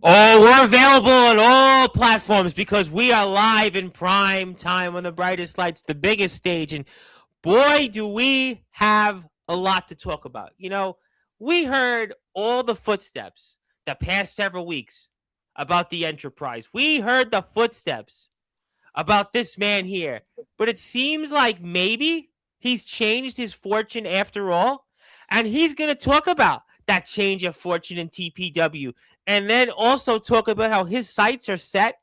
Oh, we're available on all platforms because we are live in prime time on the brightest lights, the biggest stage. And boy, do we have a lot to talk about. We heard all the footsteps the past several weeks about the Enterprise. We heard the footsteps about this man here. But it seems like maybe he's changed his fortune after all. And he's going to talk about that change of fortune in TPW. And then also talk about how his sights are set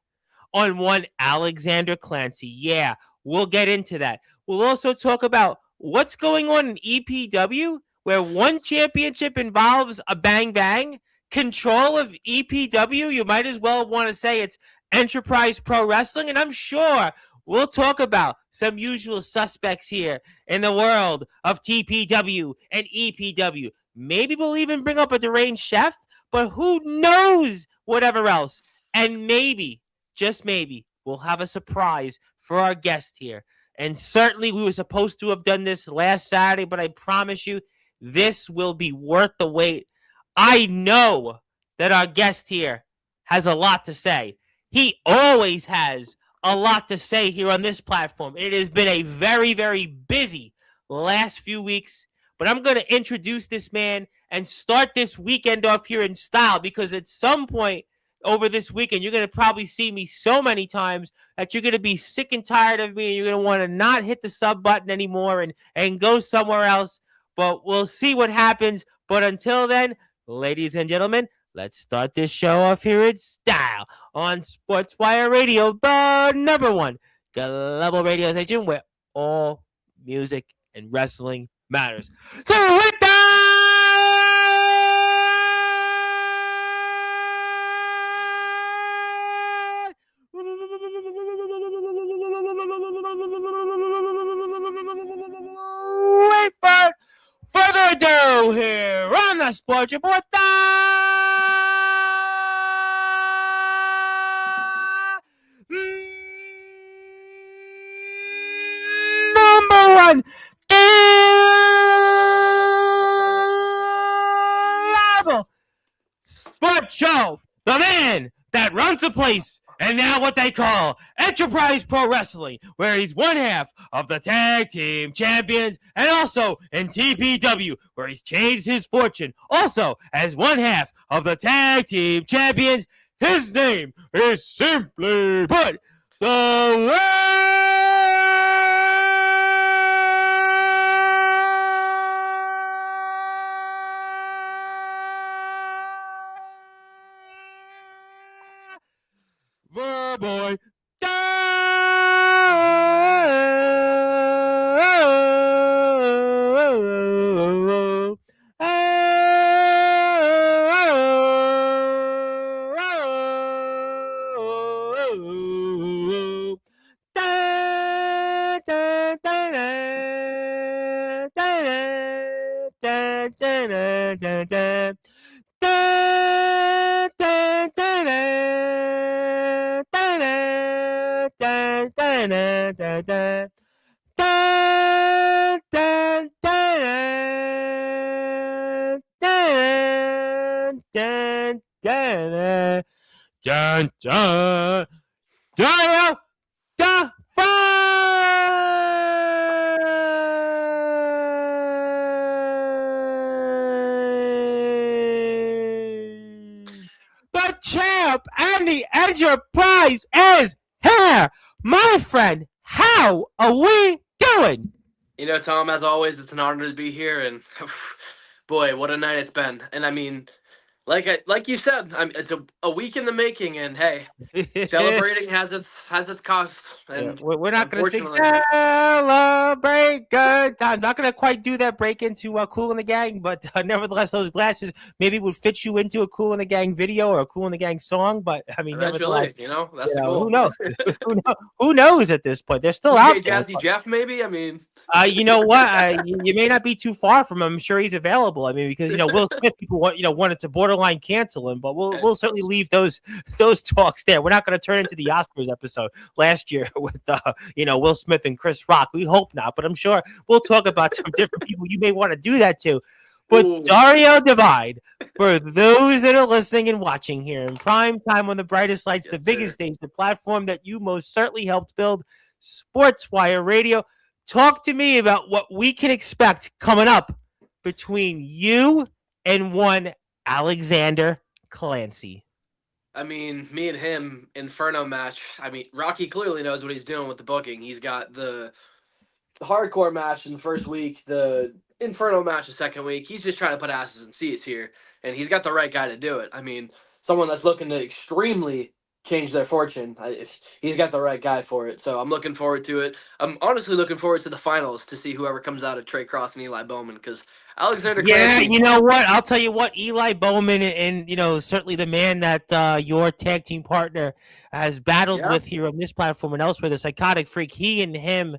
on one Alexander Clancy. Yeah, we'll get into that. We'll also talk about what's going on in EPW, where one championship involves a bang bang. Control of EPW, you might as well want to say it's Enterprise Pro Wrestling. And I'm sure we'll talk about some usual suspects here in the world of TPW and EPW. Maybe we'll even bring up a deranged chef, but who knows whatever else. And maybe, just maybe, we'll have a surprise for our guest here. And certainly we were supposed to have done this last Saturday, but I promise you, this will be worth the wait. I know that our guest here has a lot to say. He always has a lot to say here on this platform. It has been a very, very busy last few weeks, but I'm going to introduce this man and start this weekend off here in style, because at some point over this weekend, you're going to probably see me so many times that you're going to be sick and tired of me, and you're going to want to not hit the sub button anymore and go somewhere else. But we'll see what happens. But until then, ladies and gentlemen, let's start this show off here in style on Sportzwire Radio, the number one global radio station where all music and wrestling matters. So with that, without further ado, here on the Sports Report, number one level sports show, the man that runs the place, and now what they call Enterprise Pro Wrestling, where he's one half of the tag team champions, and also in TPW, where he's changed his fortune, also as one half of the tag team champions. His name is simply put the Loverboy. Dario, the champ and the Enterprise is here. My friend, how are we doing? Tom, as always, it's an honor to be here, and boy, what a night it's been. And I mean, like you said, it's a week in the making, and hey, celebrating has its cost. And we're not going to sing celebrate good times. Not going to quite do that break into Cool in the Gang, but nevertheless, those glasses maybe would fit you into a Cool in the Gang video or a Cool in the Gang song. But I mean, eventually, that's the goal. Who knows? Who knows at this point? They're still out there. Jazzy Jeff, maybe. I mean, you know what? You may not be too far from him. I'm sure he's available. I mean, because Will Smith, people wanted to borderline cancel him, but we'll certainly leave those talks there. We're not going to turn into the Oscars episode last year with Will Smith and Chris Rock. We hope not, but I'm sure we'll talk about some different people you may want to do that to. But Ooh. Dario Divide, for those that are listening and watching here in prime time on the brightest lights, the Yes, biggest sir. stage, the platform that you most certainly helped build, Sportswire Radio. Talk to me about what we can expect coming up between you and one Alexander Clancy. I mean, me and him, Inferno match. I mean, Rocky clearly knows what he's doing with the booking. He's got the hardcore match in the first week, the Inferno match the second week. He's just trying to put asses in seats here, and he's got the right guy to do it. I mean, someone that's looking to extremely change their fortune. He's got the right guy for it. So I'm looking forward to it. I'm honestly looking forward to the finals to see whoever comes out of Trey Cross and Eli Bowman, because Alexander Yeah, Clancy. you know what? I'll tell you what, Eli Bowman and certainly the man that your tag team partner has battled Yeah. with here on this platform and elsewhere, the Psychotic Freak, he and him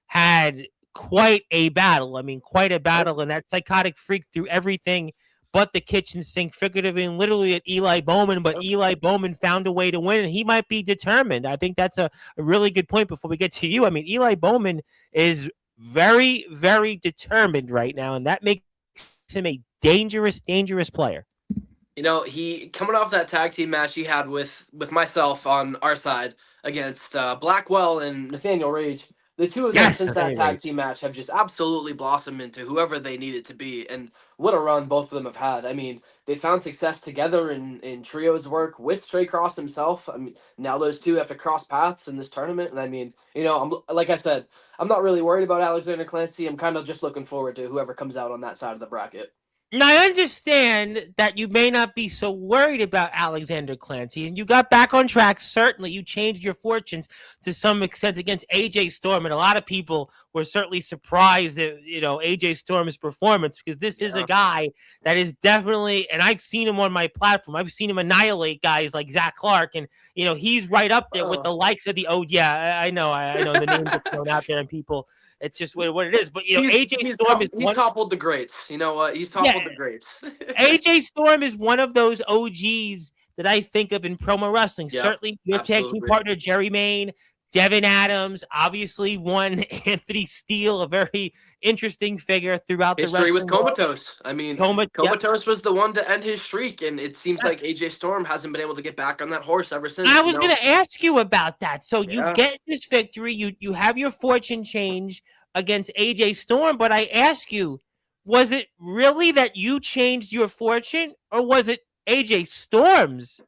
had quite a battle. I mean, quite a battle, and that Psychotic Freak threw everything but the kitchen sink, figuratively and literally, at Eli Bowman, but Eli Bowman found a way to win, and he might be determined. I think that's a really good point before we get to you. I mean, Eli Bowman is very, very determined right now, and that makes him a dangerous, dangerous player. You know, he coming off that tag team match he had with myself on our side against Blackwell and Nathaniel Rage. The two of them Yes, since that Nathaniel tag Rage. team match have just absolutely blossomed into whoever they needed to be, and what a run both of them have had. I mean, they found success together in trios work with Trey Cross himself. I mean, now those two have to cross paths in this tournament, and I mean, I'm like I said, I'm not really worried about Alexander Clancy. I'm kind of just looking forward to whoever comes out on that side of the bracket. Now, I understand that you may not be so worried about Alexander Clancy, and you got back on track. Certainly, you changed your fortunes to some extent against AJ Storm, and a lot of people were certainly surprised at AJ Storm's performance, because this is a guy that is definitely, and I've seen him on my platform. I've seen him annihilate guys like Zach Clark, and he's right up there with the likes of the. Oh yeah, I know the names are thrown out there, and people. It's just what it is. But AJ Storm is he's toppled the greats. You know what? He's toppled the greats. AJ Storm is one of those OGs that I think of in promo wrestling. Yep, Certainly your tag team partner, Jerry Main, Devin Adams, obviously one Anthony Steele, a very interesting figure throughout history the wrestling with Comatose. I mean, Comatose was the one to end his streak, and it seems like AJ Storm hasn't been able to get back on that horse ever since. I was going to ask you about that. So you get this victory, you have your fortune change against AJ Storm, but I ask you, was it really that you changed your fortune, or was it AJ Storm's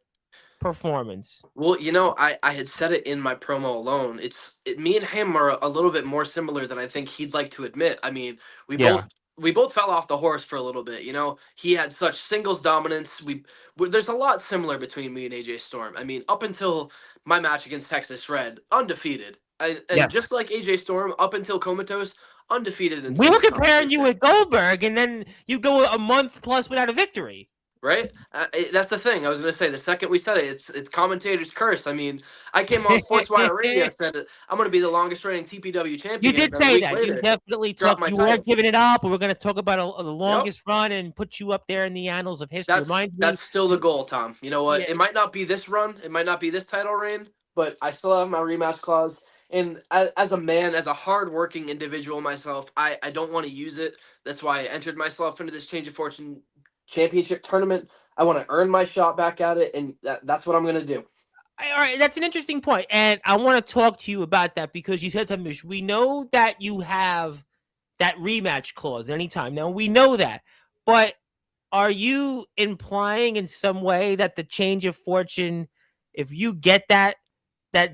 performance? Well, I had said it in my promo alone. Me and him are a little bit more similar than I think he'd like to admit. I mean, we both fell off the horse for a little bit. He had such singles dominance. There's a lot similar between me and AJ Storm. I mean, up until my match against Texas Red, undefeated. Just like AJ Storm, up until Comatose, undefeated. We were comparing you with Goldberg, and then you go a month plus without a victory. Right? That's the thing. I was going to say, the second we said it, it's commentator's curse. I mean, I came on Sportswire Radio and said, I'm going to be the longest reigning TPW champion. You did say that. You definitely you weren't giving it up. We're going to talk about the longest run and put you up there in the annals of history. That's still the goal, Tom. You know what? Yeah. It might not be this run. It might not be this title reign, but I still have my rematch clause. And as a man, as a hardworking individual myself, I don't want to use it. That's why I entered myself into this Change of Fortune championship tournament. I want to earn my shot back at it, and that's what I'm going to do. All right, that's an interesting point, and I want to talk to you about that, because you said something. We know that you have that rematch clause anytime. Now, we know that, but are you implying in some way that the Change of Fortune, if you get that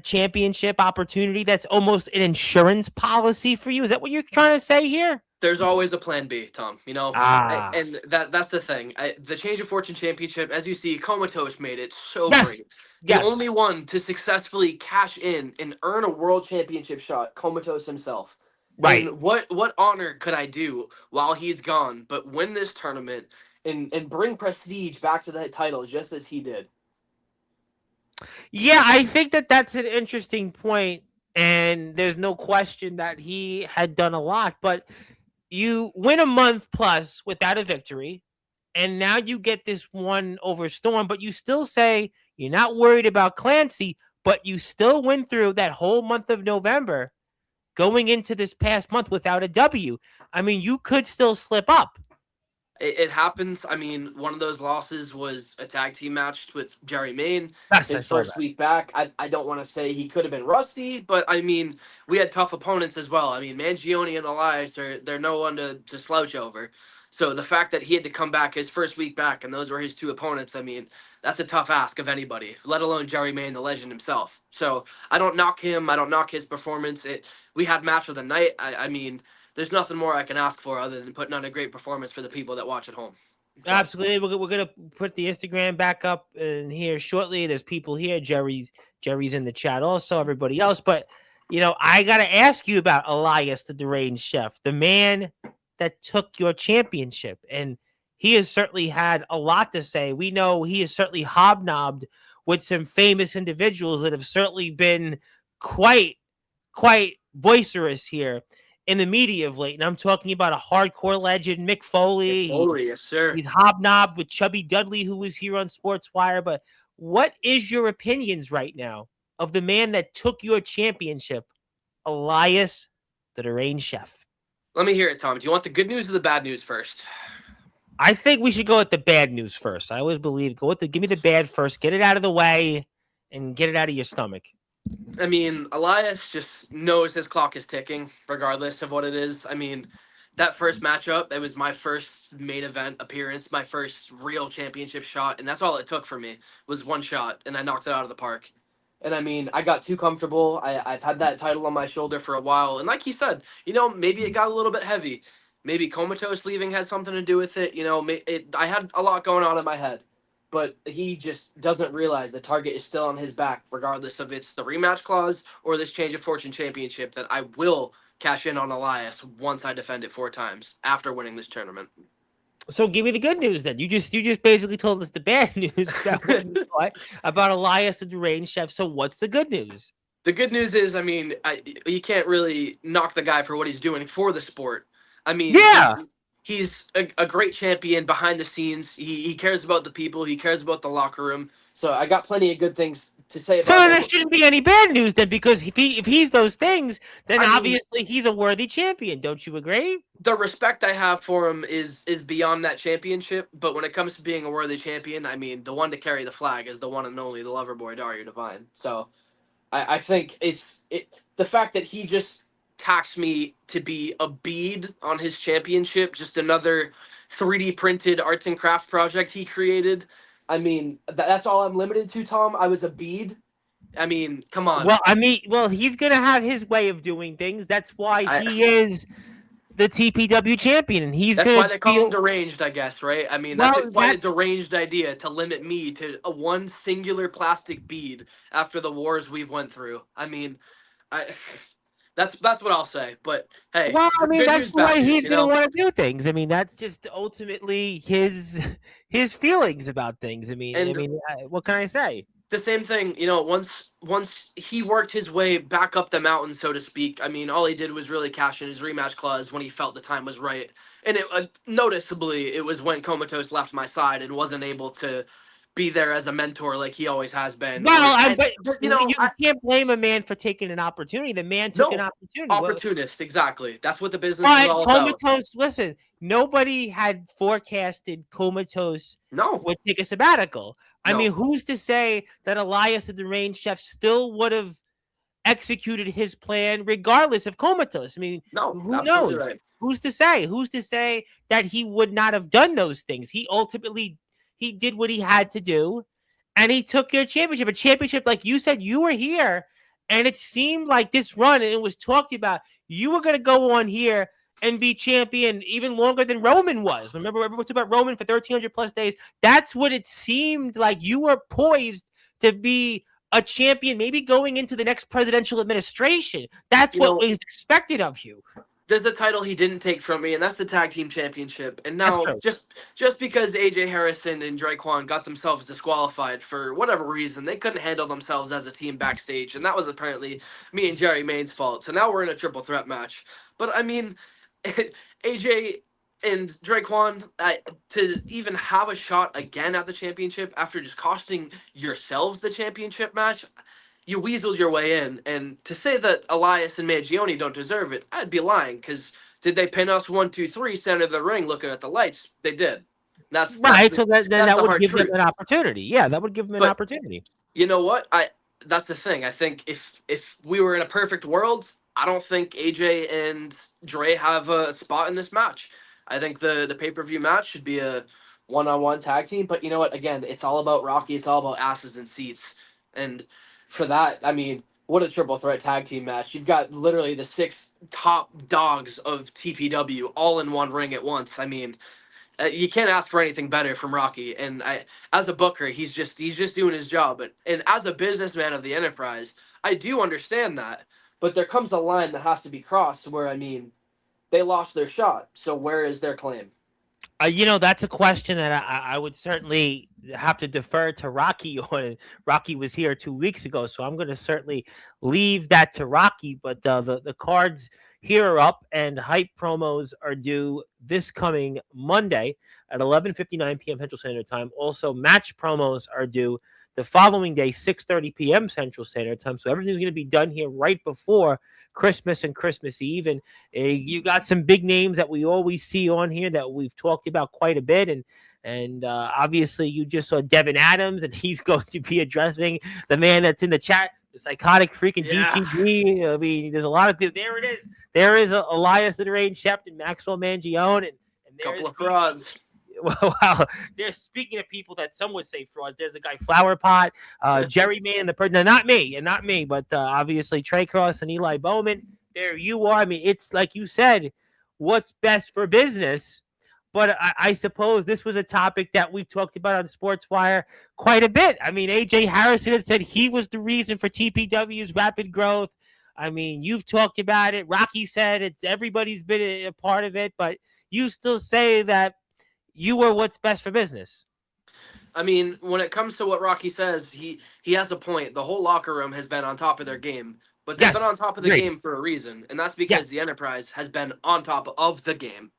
championship opportunity, that's almost an insurance policy for you? Is that what you're trying to say here? There's always a plan B, Tom. And that's the thing. The Change of Fortune Championship, as you see, Comatose made it so great. The only one to successfully cash in and earn a world championship shot, Comatose himself. Right. And what honor could I do while he's gone but win this tournament and bring prestige back to that title just as he did? Yeah, I think that's an interesting point, and there's no question that he had done a lot, but you win a month plus without a victory, and now you get this one over Storm, but you still say you're not worried about Clancy, but you still went through that whole month of November going into this past month without a W. I mean, you could still slip up. it happens. I mean, one of those losses was a tag team match with Jerry Main. Yes, I His saw first that. week back, I don't want to say he could have been rusty, but I mean, we had tough opponents as well. I mean, Mangione and Elias they're no one to slouch over. So the fact that he had to come back his first week back, and those were his two opponents, I mean, that's a tough ask of anybody, let alone Jerry Main, the legend himself. So I don't knock him. I don't knock his performance. We had match of the night. I mean, there's nothing more I can ask for other than putting on a great performance for the people that watch at home. So, Absolutely, we're gonna put the Instagram back up in here shortly. There's people here. Jerry's in the chat, also everybody else. But I gotta ask you about Elias, the deranged chef, the man that took your championship, and he has certainly had a lot to say. We know he has certainly hobnobbed with some famous individuals that have certainly been quite boisterous here in the media of late. And I'm talking about a hardcore legend, Mick Foley. yes, sir. He's hobnobbed with Chubby Dudley, who was here on Sportswire. But what is your opinions right now of the man that took your championship, Elias, the deranged chef? Let me hear it, Tom. Do you want the good news or the bad news first? I think we should go with the bad news first. I always believe give me the bad first, get it out of the way, and get it out of your stomach. I mean, Elias just knows his clock is ticking, regardless of what it is. I mean, that first matchup, it was my first main event appearance, my first real championship shot, and that's all it took for me was one shot, and I knocked it out of the park. And I mean, I got too comfortable. I've had that title on my shoulder for a while, and like he said, maybe it got a little bit heavy. Maybe Comatose leaving had something to do with it. I had a lot going on in my head. But he just doesn't realize the target is still on his back, regardless of it's the rematch clause or this Change of Fortune championship that I will cash in on Elias once I defend it 4 times after winning this tournament. So give me the good news then. You just basically told us the bad news about Elias the deranged chef. So what's the good news? The good news is, I mean, you can't really knock the guy for what he's doing for the sport. I mean, yeah. He's a great champion behind the scenes. He cares about the people. He cares about the locker room. So I got plenty of good things to say about So him. there shouldn't be any bad news then, because if he's those things, then obviously he's a worthy champion. Don't you agree? The respect I have for him is beyond that championship. But when it comes to being a worthy champion, I mean, the one to carry the flag is the one and only, the Loverboy, Dario Divine. So I think the fact that he just taxed me to be a bead on his championship, just another 3D printed arts and craft project he created. I mean, that's all I'm limited to, Tom. I was a bead. I mean, come on. Well, he's going to have his way of doing things. That's why he is the TPW champion, and that's why they call him deranged, I guess, right? I mean, that's quite a deranged idea to limit me to a one singular plastic bead after the wars we've went through. I mean, that's what I'll say. But hey, well, I mean, that's the way he's going to want to do things. I mean, that's just ultimately his feelings about things. I mean, what can I say? The same thing, once he worked his way back up the mountain, so to speak. I mean, all he did was really cash in his rematch clause when he felt the time was right. And noticeably, it was when Comatose left my side and wasn't able to be there as a mentor like he always has been. Well, but you can't blame a man for taking an opportunity. The man took an opportunity. Opportunist, exactly. That's what the business is all about. Comatose, listen, nobody had forecasted Comatose would take a sabbatical. I mean, who's to say that Elias the deranged chef still would have executed his plan regardless of Comatose? I mean, who knows? Right. Who's to say? Who's to say that he would not have done those things? He ultimately did what he had to do, and he took your championship. A championship, like you said, you were here, and it seemed like this run, and it was talked about, you were going to go on here and be champion even longer than Roman was. Remember, everyone talked about Roman for 1,300 plus days. That's what it seemed like. You were poised to be a champion, maybe going into the next presidential administration. That's what was expected of you. There's the title he didn't take from me, and that's the tag team championship. And now, just because AJ Harrison and Draquan got themselves disqualified for whatever reason, they couldn't handle themselves as a team backstage, and that was apparently me and Jerry Main's fault. So now we're in a triple threat match. But I mean, AJ and Draquan, to even have a shot again at the championship after just costing yourselves the championship match, you weaseled your way in. And to say that Elias and Mangione don't deserve it, I'd be lying, because Did they pin us 1, 2, 3, center of the ring, looking at the lights? They did. That's Right. the So then that's that the would hard give them truth. an opportunity. Yeah, that would give them an But opportunity. you know what? That's the thing. I think if we were in a perfect world, I don't think AJ and Dre have a spot in this match. I think the pay-per-view match should be a one-on-one tag team. But you know what? Again, it's all about Rocky. It's all about asses and seats. And for that, I mean, what a triple threat tag team match. You've got literally the 6 top dogs of TPW all in one ring at once. I mean, you can't ask for anything better from Rocky. And as a booker, he's just doing his job. And as a businessman of the enterprise, I do understand that. But there comes a line that has to be crossed where, I mean, they lost their shot. So where is their claim? That's a question that I would certainly have to defer to Rocky on. Rocky was here 2 weeks ago, so I'm going to certainly leave that to Rocky. But the cards here are up, and hype promos are due this coming Monday at 11:59 p.m. Central Standard Time. Also, match promos are due the following day, 6:30 p.m. Central Standard Time. So everything's going to be done here right before Christmas and Christmas Eve. And you got some big names that we always see on here that we've talked about quite a bit. And obviously, you just saw Devin Adams, and he's going to be addressing the man that's in the chat, the psychotic freaking DTG. I mean, there's a lot of there it is. There is Elias the Rain Shept and Maxwell Mangione, and there's Couple of frauds. Wow, there's speaking of people that some would say frauds. There's a guy Flower Pot, Jerry Man, the person. Not me, but obviously Trey Cross and Eli Bowman. There you are. I mean, it's like you said, what's best for business. But I suppose this was a topic that we've talked about on Sportswire quite a bit. I mean, AJ Harrison had said he was the reason for TPW's rapid growth. I mean, you've talked about it. Rocky said everybody's been a part of it, but you still say that you were what's best for business. I mean, when it comes to what Rocky says, he has a point. The whole locker room has been on top of their game, but they've been on top of the game for a reason, and that's because the Enterprise has been on top of the game.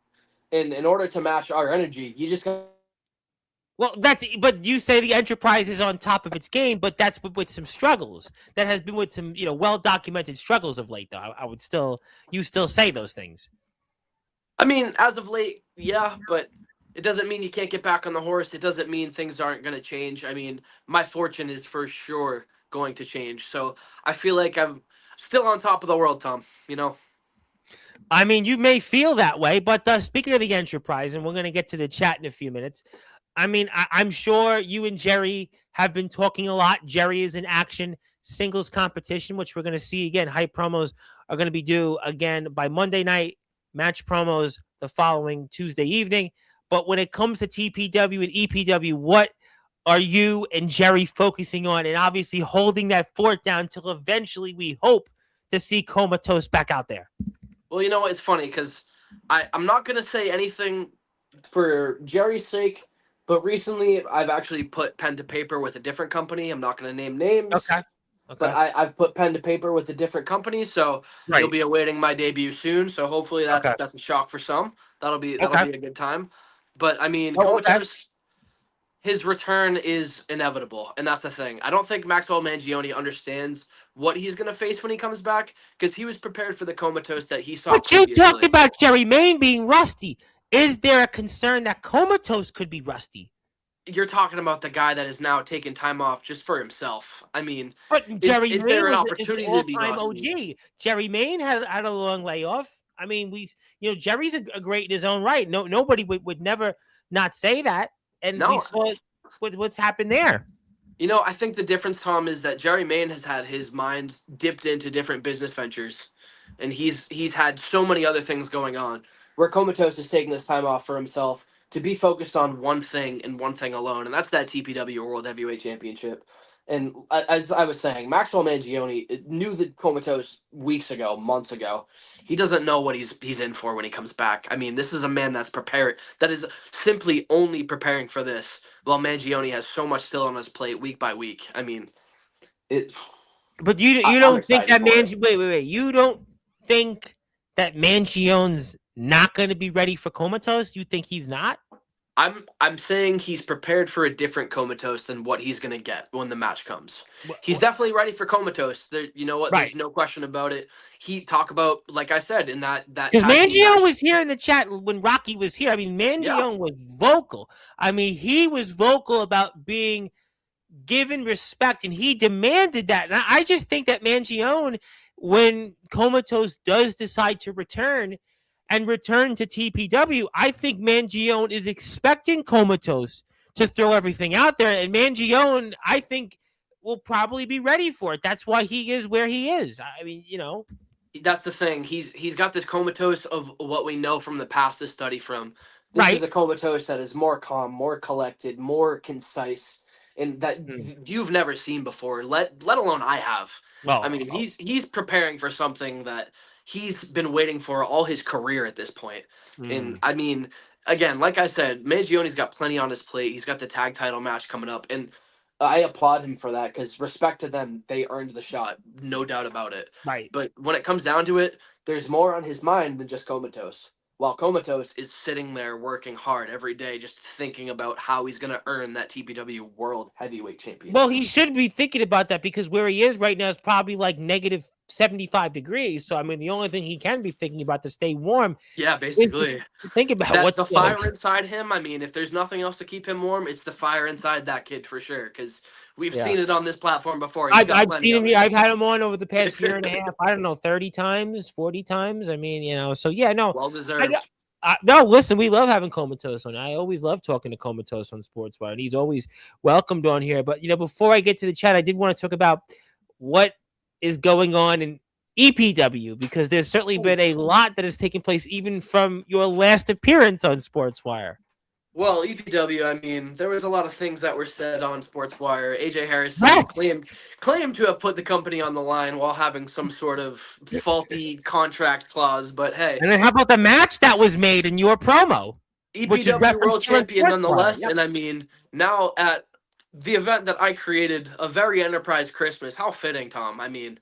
And in order to match our energy, you just got. Well, but you say the Enterprise is on top of its game, but that's with some struggles. That has been with some, well-documented struggles of late, though. You still say those things. I mean, as of late, yeah, but it doesn't mean you can't get back on the horse. It doesn't mean things aren't going to change. I mean, my fortune is for sure going to change. So I feel like I'm still on top of the world, Tom, I mean, you may feel that way, but speaking of the Enterprise, and we're going to get to the chat in a few minutes, I mean, I'm sure you and Jerry have been talking a lot. Jerry is in action singles competition, which we're going to see again. Hype promos are going to be due again by Monday night. Match promos the following Tuesday evening. But when it comes to TPW and EPW, what are you and Jerry focusing on? And obviously holding that fort down until eventually we hope to see Comatose back out there. Well, you know what? It's funny because I'm not going to say anything for Jerry's sake, but recently I've actually put pen to paper with a different company. I'm not going to name names. Okay. But I've put pen to paper with a different company, so you'll be awaiting my debut soon. So hopefully that's a shock for some. That'll be a good time. But I mean, Comatose, his return is inevitable, and that's the thing. I don't think Maxwell Mangione understands what he's going to face when he comes back because he was prepared for the Comatose that he saw. But you talked about Jerry Main being rusty. Is there a concern that Comatose could be rusty? You're talking about the guy that is now taking time off just for himself. I mean, but Jerry Main there an opportunity to be OG. Jerry Main had a long layoff. I mean, Jerry's a great in his own right. Nobody would never not say that. And we saw what's happened there. I think the difference, Tom, is that Jerry Main has had his mind dipped into different business ventures, and he's had so many other things going on. Where Comatose is taking this time off for himself to be focused on one thing and one thing alone, and that's that TPW World Heavyweight Championship. And as I was saying, Maxwell Mangione knew the Comatose weeks ago, months ago. He doesn't know what he's in for when he comes back. I mean, this is a man that's prepared, that is simply only preparing for this, while Mangione has so much still on his plate week by week. I mean, it. But you don't think that wait. You don't think that Mangione's not going to be ready for Comatose? You think he's not? I'm saying he's prepared for a different Comatose than what he's gonna get when the match comes. He's Wh- definitely ready for Comatose. There, you know what? Right. There's no question about it. He talk about, like I said, in that Because tag team Mangio match. was here in the chat when Rocky was here. I mean, Yeah, Mangio was vocal. I mean, he was vocal about being given respect, and he demanded that. And I just think that Mangione, when Comatose does decide to return and return to TPW, I think Mangione is expecting Comatose to throw everything out there. And Mangione, I think, will probably be ready for it. That's why he is where he is. I mean, that's the thing. He's got this Comatose of what we know from the past to study from. This is right. a Comatose that is more calm, more collected, more concise, and that Mm. you've never seen before. Let alone I have. I Well, mean, he's preparing for something that he's been waiting for all his career at this point. And mm, I mean, again, like I said, Mangione's got plenty on his plate. He's got the tag title match coming up, and I applaud him for that because respect to them, they earned the shot, no doubt about it. right. But when it comes down to it, there's more on his mind than just Comatose. While Comatose is sitting there working hard every day, just thinking about how he's going to earn that TPW World Heavyweight Champion. Well, he should be thinking about that because where he is right now is probably like negative 75 degrees. So, I mean, the only thing he can be thinking about to stay warm Yeah, is to basically. think about That what's the fire inside him, I mean, if there's nothing else to keep him warm, it's the fire inside that kid for sure. Because we've Yeah. seen it on this platform before. He's got I've plenty seen of him. it. I've had him on over the past year and a half. I don't know, 30 times, 40 times. I mean, so yeah, no, Well I got. deserved. No, listen, we love having Comatose on. I always love talking to Comatose on Sportswire, and he's always welcomed on here. But before I get to the chat, I did want to talk about what is going on in EPW because there's certainly been a lot that has taken place even from your last appearance on Sportswire. Well, EPW, I mean, there was a lot of things that were said on Sportswire. AJ Harrison Yes, claimed to have put the company on the line while having some sort of faulty contract clause, but hey, and then how about the match that was made in your promo, which is EPW referenced World here on Champion Sportswire? nonetheless. Yep. And I mean, now at the event that I created, a very Enterprise Christmas. How fitting, Tom. I mean,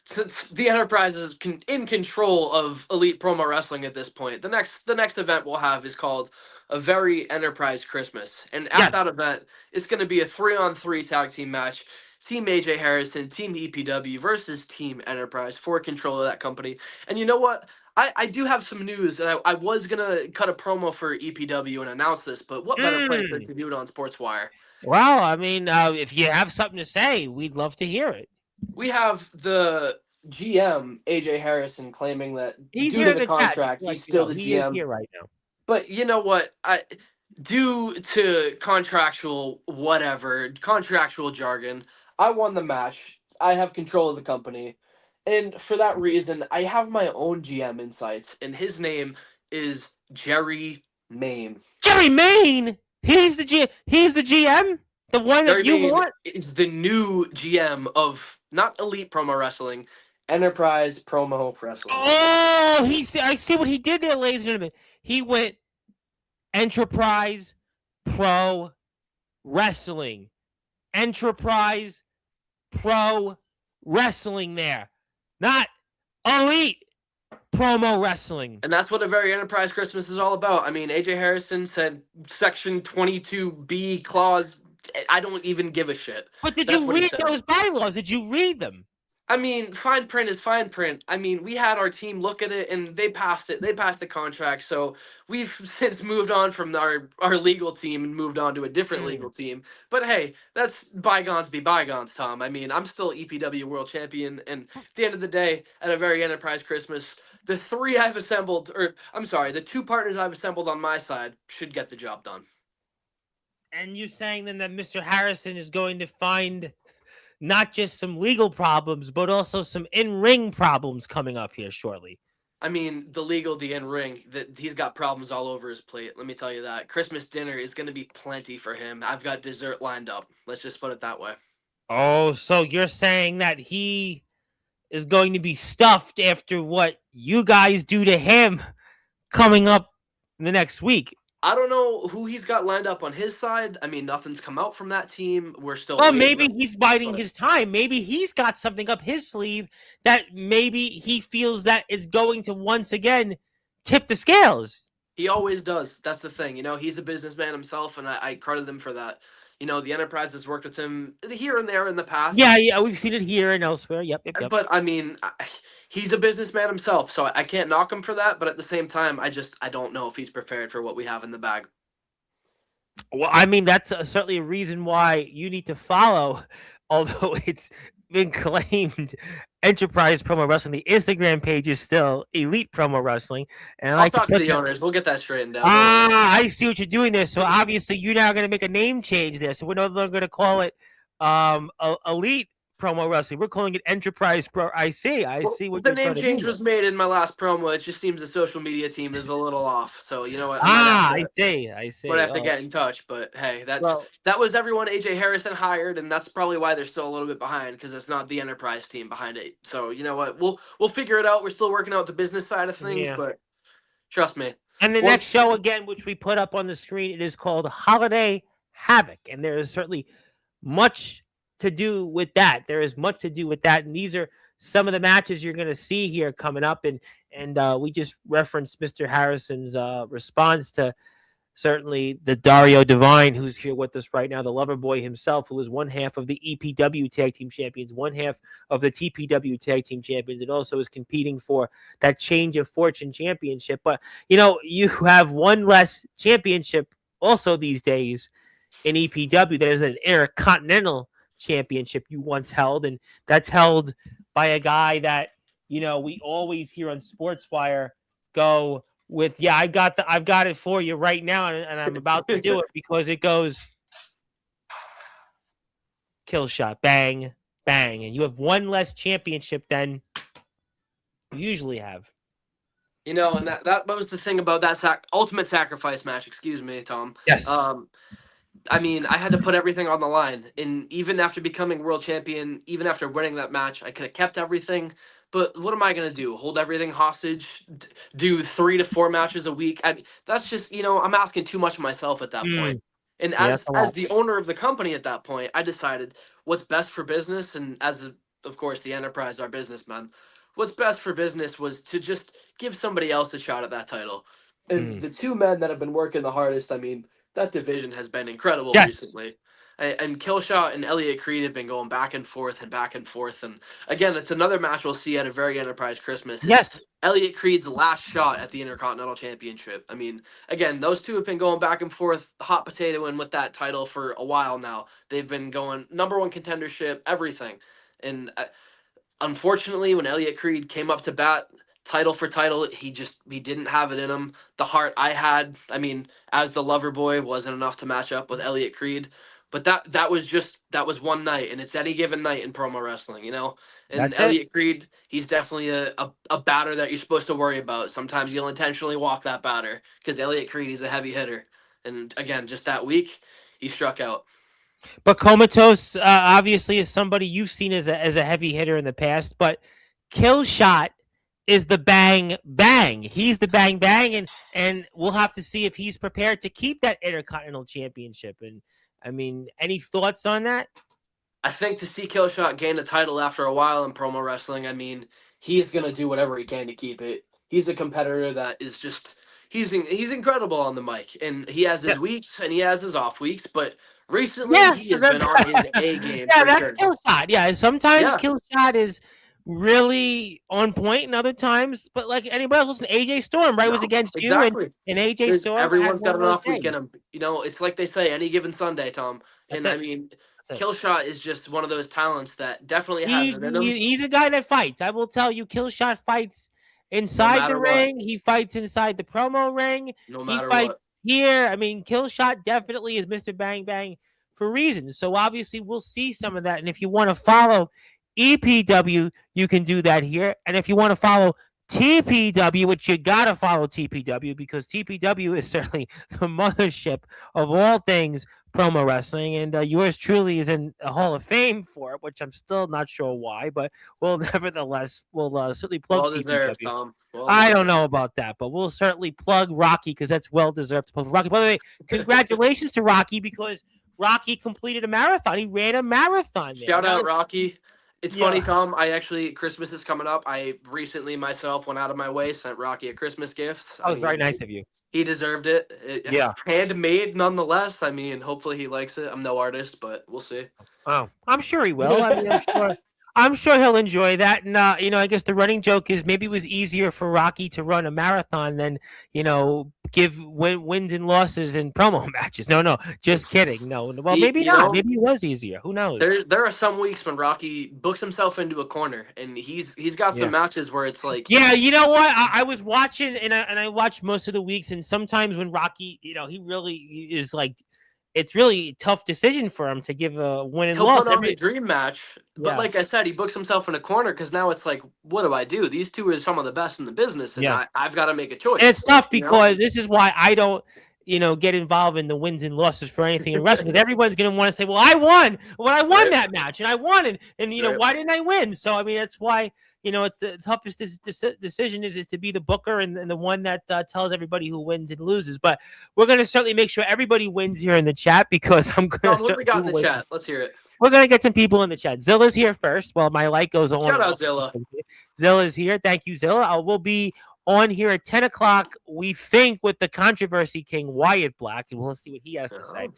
since the Enterprise is in control of Elite Promo Wrestling at this point, the next event we'll have is called a very Enterprise Christmas, and at Yes. that event, it's going to be a 3-on-3 tag team match. Team AJ Harrison, Team EPW versus Team Enterprise for control of that company. And you know what? I do have some news, and I was gonna cut a promo for EPW and announce this, but what better place than Mm. to do it on Sportswire? Well, I mean, if you have something to say, we'd love to hear it. We have the GM AJ Harrison claiming that He's due here to in the the chat. Just contract, to let he's you still know, the he is GM. here right now. But you know what? Due to contractual jargon, I won the match. I have control of the company. And for that reason, I have my own GM insights, and his name is Jerry Main. Jerry Main. He's the GM, the one that Jerry you Main want. is the new GM of not Elite Promo Wrestling, Enterprise Promo Wrestling. Oh, I see what he did there, ladies and gentlemen. He went Enterprise Pro Wrestling. Enterprise Pro Wrestling there. Not Elite Promo Wrestling. And that's what a very Enterprise Christmas is all about. I mean, AJ Harrison said Section 22B clause. I don't even give a shit. But did That's you what he read said. those bylaws? Did you read them? I mean, fine print is fine print. I mean, we had our team look at it and they passed it. They passed the contract. So we've since moved on from our legal team and moved on to a different Mm. legal team. But hey, that's bygones be bygones, Tom. I mean, I'm still EPW World Champion. And at the end of the day, at a very Enterprise Christmas, the two partners I've assembled on my side should get the job done. And you saying then that Mr. Harrison is going to find not just some legal problems, but also some in-ring problems coming up here shortly. I mean, the in-ring, that he's got problems all over his plate. Let me tell you that. Christmas dinner is going to be plenty for him. I've got dessert lined up. Let's just put it that way. Oh, so you're saying that he is going to be stuffed after what you guys do to him coming up the next week? I don't know who he's got lined up on his side. I mean, nothing's come out from that team. We're still Well, waiting. maybe he's biding But his time. Maybe he's got something up his sleeve that maybe he feels that is going to once again tip the scales. He always does. That's the thing. He's a businessman himself, and I credit him for that. The Enterprise has worked with him here and there in the past. Yeah, we've seen it here and elsewhere. Yep. But I mean, he's a businessman himself, so I can't knock him for that. But at the same time, I don't know if he's prepared for what we have in the bag. Well, I mean, that's certainly a reason why you need to follow, although it's been claimed Enterprise Promo Wrestling. The Instagram page is still Elite Promo Wrestling. And I'll talk to the owners. We'll get that straightened out. I see what you're doing there. So obviously you're now going to make a name change there. So we're no longer going to call it Elite Promo Wrestling. We're calling it Enterprise Pro. I see what the you're name change do. was made in my last promo. It just seems the social media team is a little off. So you know what? I see. But I have to get in touch. But hey, that was everyone AJ Harrison hired, and that's probably why they're still a little bit behind, because it's not the Enterprise team behind it. So you know what? We'll figure it out. We're still working out the business side of things, but trust me. And the next show again, which we put up on the screen, it is called Holiday Havoc, and there is certainly much to do with that. And these are some of the matches you're going to see here coming up. And we just referenced Mr. Harrison's response to certainly the Dario Divine, who's here with us right now, the Loverboy himself, who is one half of the EPW Tag Team Champions, one half of the TPW Tag Team Champions, and also is competing for that Change of Fortune Championship. But, you have one less championship also these days in EPW. There's an Intercontinental Championship you once held, and that's held by a guy that, we always hear on Sportswire go with, I've got it for you right now, and I'm about to do it because it goes kill shot, bang, bang, and you have one less championship than you usually have. And that was the thing about that Ultimate Sacrifice match. Excuse me, Tom. Yes. I mean, I had to put everything on the line, and even after becoming world champion, even after winning that match, I could have kept everything. But what am I going to do? Hold everything hostage? Do 3 to 4 matches a week? That's just, I'm asking too much of myself at that point. And as the owner of the company at that point, I decided what's best for business, and of course, the Enterprise, our businessmen, what's best for business was to just give somebody else a shot at that title. And the two men that have been working the hardest, I mean, that division has been incredible recently. And Killshot and Elliot Creed have been going back and forth. And again, it's another match we'll see at a very Enterprise Christmas. Yes. Elliot Creed's last shot at the Intercontinental Championship. I mean, again, those two have been going back and forth, hot potato and with that title for a while now. They've been going number one contendership, everything. And unfortunately, when Elliot Creed came up to bat, title for title, he didn't have it in him. The heart I had, I mean, as the Loverboy, wasn't enough to match up with Elliot Creed. But that was one night, and it's any given night in promo wrestling, And That's Elliot Creed, he's definitely a batter that you're supposed to worry about. Sometimes you'll intentionally walk that batter because Elliot Creed, he's a heavy hitter. And again, just that week, he struck out. But Comatose obviously is somebody you've seen as a heavy hitter in the past, but Killshot is the bang bang. He's the bang bang, and we'll have to see if he's prepared to keep that Intercontinental Championship. And I mean, any thoughts on that? I think to see Killshot gain the title after a while in promo wrestling, I mean, he's gonna do whatever he can to keep it. He's a competitor that is just he's incredible on the mic, and he has his weeks and he has his off weeks, but recently he has been on his A game. Yeah, that's Killshot. Yeah, sometimes Killshot is really on point, and other times, but like anybody else, listen, AJ Storm, right, was against you, and AJ Storm. Everyone's got an off week in him. It's like they say, any given Sunday, Tom. And I mean, Killshot is just one of those talents that definitely has it in him. He's a guy that fights. I will tell you, Killshot fights inside the ring. He fights inside the promo ring. He fights here. I mean, Killshot definitely is Mr. Bang Bang for reasons. So obviously, we'll see some of that. And if you want to follow EPW, you can do that here. And if you want to follow TPW, which you got to follow TPW, because TPW is certainly the mothership of all things promo wrestling, and yours truly is in a Hall of Fame for it, which I'm still not sure why, but we'll certainly plug TPW. Tom. I don't know about that, but we'll certainly plug Rocky, because that's well-deserved to plug Rocky. By the way, congratulations to Rocky, because Rocky completed a marathon. He ran a marathon. Shout out, Rocky. It's funny, Tom. Christmas is coming up. I recently myself went out of my way, sent Rocky a Christmas gift. That was very nice of you. He deserved it. Yeah. Handmade nonetheless. I mean, hopefully he likes it. I'm no artist, but we'll see. Oh, I'm sure he will. I mean, I'm sure he'll enjoy that. And I guess the running joke is maybe it was easier for Rocky to run a marathon than give wins and losses in promo matches. No, just kidding. No, well, maybe not. Maybe it was easier. Who knows? There are some weeks when Rocky books himself into a corner, and he's got some matches where it's like, yeah, you know what? I was watching, and I watched most of the weeks, and sometimes when Rocky, he really is like. It's really a tough decision for him to give a win and loss. He'll put on the dream match, but like I said, he books himself in a corner because now it's like, what do I do? These two are some of the best in the business, and I've got to make a choice. And it's tough because this is why I don't, get involved in the wins and losses for anything in wrestling because everyone's going to want to say, well, I won. Well, I won that match, and I won it, and why didn't I win? So I mean, that's why. It's the toughest decision is to be the booker and the one that tells everybody who wins and loses. But we're going to certainly make sure everybody wins here in the chat because I'm going to. What we got in the chat? Let's hear it. We're going to get some people in the chat. Zilla's here first. Well, my light goes on. Shout out Zilla. Zilla's here. Thank you, Zilla. We'll be on here at 10 o'clock, we think, with the controversy king Wyatt Black, and we'll see what he has to say.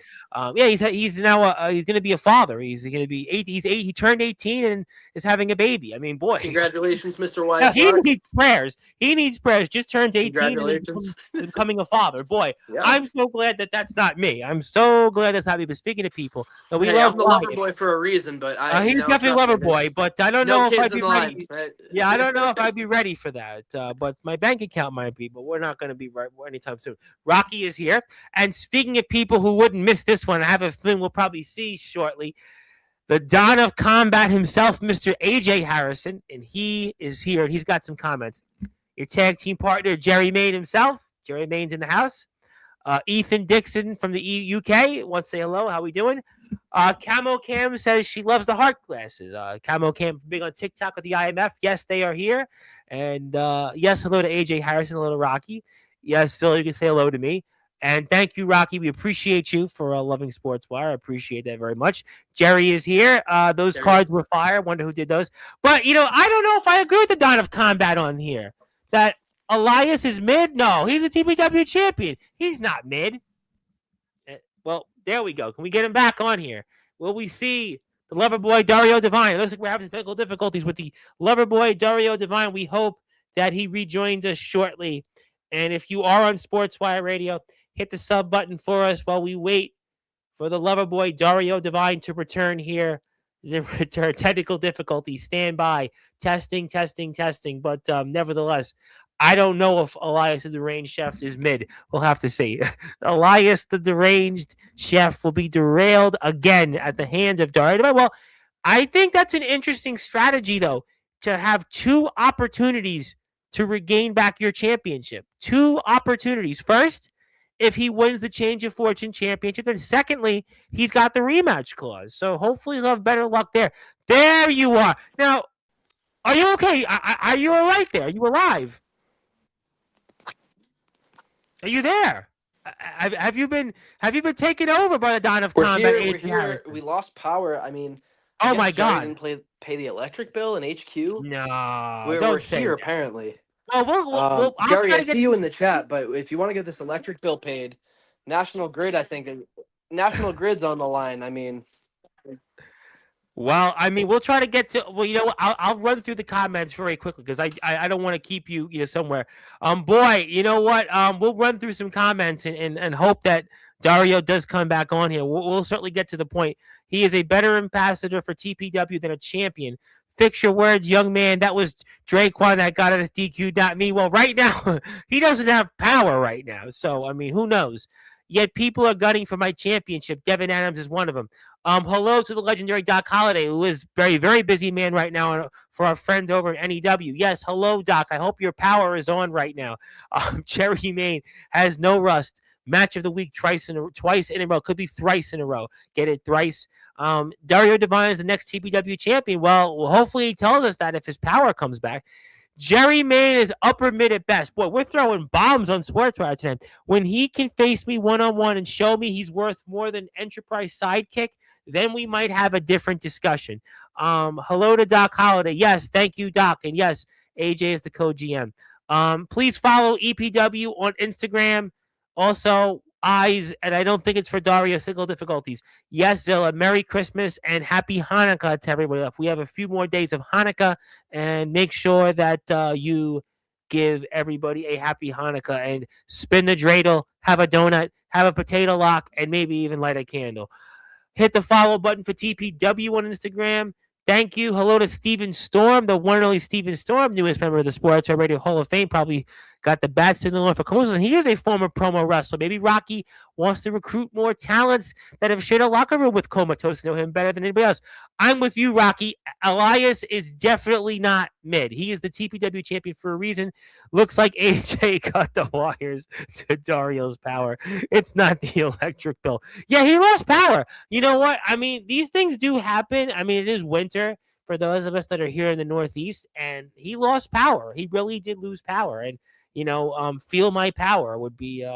He's now he's going to be a father. He's going to be 8. He's 8. He turned 18 and is having a baby. I mean, boy, congratulations, Mr. Wyatt. He needs prayers. He needs prayers. Just turned 18 and becoming a father. Boy, I'm so glad that that's not me. I'm so glad that's not me. But speaking of people, we love I'm the Loverboy for a reason, but he's definitely Loverboy. But I don't know if I'd be ready. Yeah, I don't know if I'd be ready for that. But my bank account might be, but we're not going to be right anytime soon. Rocky is here. And speaking of people who wouldn't miss this one, I have a feeling we'll probably see shortly. The Don of Combat himself, Mr. AJ Harrison, and he is here, and he's got some comments. Your tag team partner, Jerry Mayne himself. Jerry Mayne's in the house. Ethan Dixon from the UK wants to say hello. How we doing? Camo Cam says she loves the heart glasses. Camo Cam big on TikTok with the IMF. Yes, they are here. And yes, hello to AJ Harrison, hello to Rocky. Yes, Phil, you can say hello to me. And thank you, Rocky. We appreciate you for loving Sportswire. I appreciate that very much. Jerry is here. Those cards were fire. Wonder who did those. But, I don't know if I agree with the Don of Combat on here. That Elias is mid? No, he's a TPW champion. He's not mid. Well, there we go. Can we get him back on here? Will we see the Loverboy Dario Divine? It looks like we're having technical difficulties with the Loverboy Dario Divine. We hope that he rejoins us shortly. And if you are on Sportswire Radio, hit the sub button for us while we wait for the Loverboy Dario Divine to return here. The return technical difficulties. Stand by. Testing. But nevertheless, I don't know if Elias the Deranged Chef is mid. We'll have to see. Elias the Deranged Chef will be derailed again at the hands of Dario. Well, I think that's an interesting strategy, though, to have 2 opportunities to regain back your championship. 2 opportunities. First, if he wins the Change of Fortune championship. And secondly, he's got the rematch clause. So hopefully he'll have better luck there. There you are. Now, are you okay? Are you all right there? Are you alive? Are you there? Have you been taken over by the Don of Combat? We're here. We lost power. I mean, oh my God! Didn't pay the electric bill in HQ. No, we're here apparently. Well, Jerry, I see you in the chat, but if you want to get this electric bill paid, National Grid, I think National Grid's on the line. I mean. Well, I mean, we'll try to get to. Well, I'll run through the comments very quickly because I don't want to keep you somewhere. Boy, you know what? We'll run through some comments and hope that Dario does come back on here. We'll certainly get to the point. He is a better ambassador for TPW than a champion. Fix your words, young man. That was Draquan that got us DQ, not me. Well, right now he doesn't have power right now, so I mean, who knows? Yet people are gunning for my championship. Devin Adams is one of them. Hello to the legendary Doc Holliday, who is very, very busy man right now for our friends over at NEW. Yes, hello, Doc. I hope your power is on right now. Jerry Mayne has no rust. Match of the week twice in a row. Could be thrice in a row. Get it? Thrice. Dario Divine is the next TPW champion. Well, hopefully he tells us that if his power comes back. Jerry Mayne is upper mid at best. Boy, we're throwing bombs on Sportswire tonight. When he can face me one-on-one and show me he's worth more than Enterprise Sidekick, then we might have a different discussion. Hello to Doc Holliday. Yes, thank you, Doc. And yes, AJ is the co-GM. Please follow EPW on Instagram, Also, eyes, and I don't think it's for Dario, signal difficulties. Yes, Zilla, Merry Christmas and Happy Hanukkah to everybody. If we have a few more days of Hanukkah, and make sure that you give everybody a happy Hanukkah and spin the dreidel, have a donut, have a potato lock, and maybe even light a candle. Hit the follow button for TPW on Instagram. Thank you. Hello to Steven Storm, the one and only Steven Storm, newest member of the Sportswire Radio Hall of Fame. Probably got the bat signal on for commercials. And he is a former promo wrestler. Maybe Rocky wants to recruit more talents that have shared a locker room with Comatose to know him better than anybody else. I'm with you, Rocky. Elias is definitely not mid. He is the TPW champion for a reason. Looks like AJ cut the wires to Dario's power. It's not the electric bill. Yeah, he lost power. You know what? I mean, these things do happen. I mean, it is winter for those of us that are here in the Northeast, and he lost power. He really did lose power. And, feel my power would be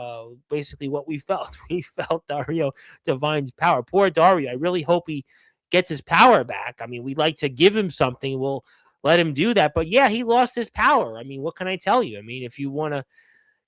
basically what we felt. We felt Dario Divine's power. Poor Dario. I really hope he gets his power back. I mean, we'd like to give him something. We'll let him do that. But yeah, he lost his power. I mean, what can I tell you? I mean, if you want to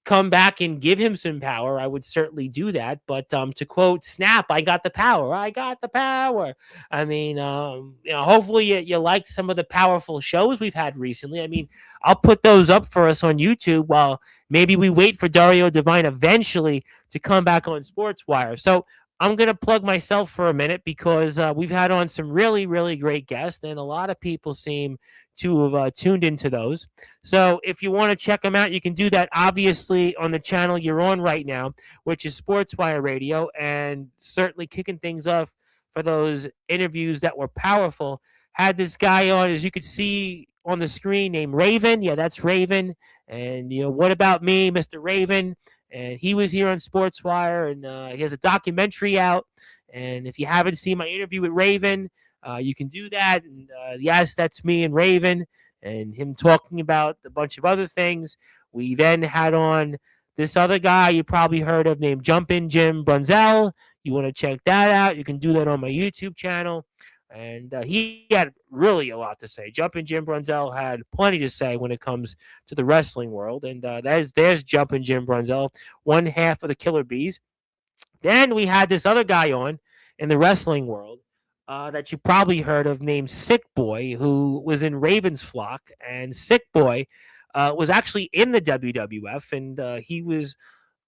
come back and give him some power, I would certainly do that. But to quote Snap, I got the power. I got the power. I mean, hopefully you liked some of the powerful shows we've had recently. I mean, I'll put those up for us on YouTube while maybe we wait for Dario Divine eventually to come back on Sportswire. So I'm going to plug myself for a minute because we've had on some really, really great guests, and a lot of people seem to have tuned into those. So if you want to check them out, you can do that obviously on the channel you're on right now, which is Sportswire Radio, and certainly kicking things off for those interviews that were powerful. Had this guy on, as you could see on the screen, named Raven. Yeah, that's Raven. And, what about me, Mr. Raven? And he was here on Sportswire, and he has a documentary out. And if you haven't seen my interview with Raven, you can do that. And yes, that's me and Raven and him talking about a bunch of other things. We then had on this other guy you probably heard of named Jumpin' Jim Brunzell. You want to check that out, you can do that on my YouTube channel. And he had really a lot to say. Jumpin' Jim Brunzell had plenty to say when it comes to the wrestling world. And there's Jumpin' Jim Brunzell, one half of the Killer Bees. Then we had this other guy on in the wrestling world that you probably heard of named Sick Boy, who was in Raven's flock. And Sick Boy was actually in the WWF, and he was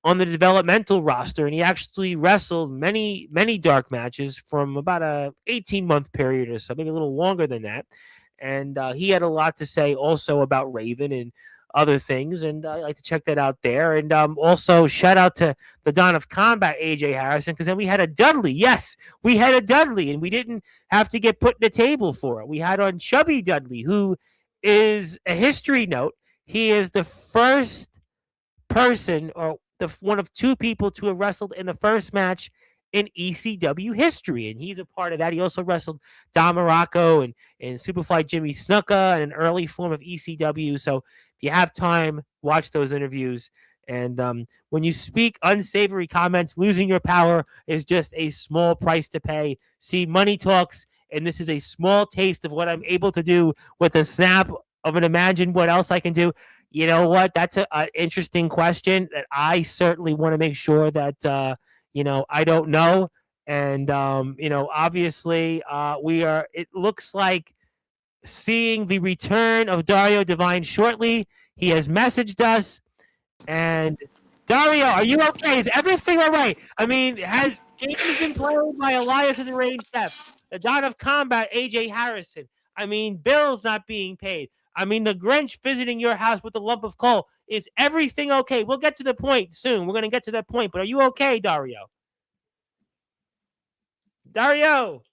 on the developmental roster, and he actually wrestled many, many dark matches from about a 18-month period or so, maybe a little longer than that. And he had a lot to say also about Raven and other things, and I like to check that out there. And also shout out to the Dawn of Combat, AJ Harrison, because then we had a Dudley. Yes, we had a Dudley, and we didn't have to get put in a table for it. We had on Chubby Dudley, who is a history note. He is the first person, or one of two people to have wrestled in the first match in ECW history, and he's a part of that. He also wrestled Don Morocco and Superfly Jimmy Snuka and an early form of ECW. So if you have time, watch those interviews. And when you speak unsavory comments, losing your power is just a small price to pay. See, money talks, and this is a small taste of what I'm able to do with a snap of an imagine what else I can do. You know what? That's an interesting question that I certainly want to make sure that, I don't know. And, obviously it looks like seeing the return of Dario Divine shortly. He has messaged us. And Dario, are you okay? Is everything all right? I mean, has James been played by Elias and the Range Chef? The Dawn of Combat, AJ Harrison. I mean, bills not being paid. I mean, the Grinch visiting your house with a lump of coal. Is everything okay? We'll get to the point soon. We're going to get to that point. But are you okay, Dario? Dario!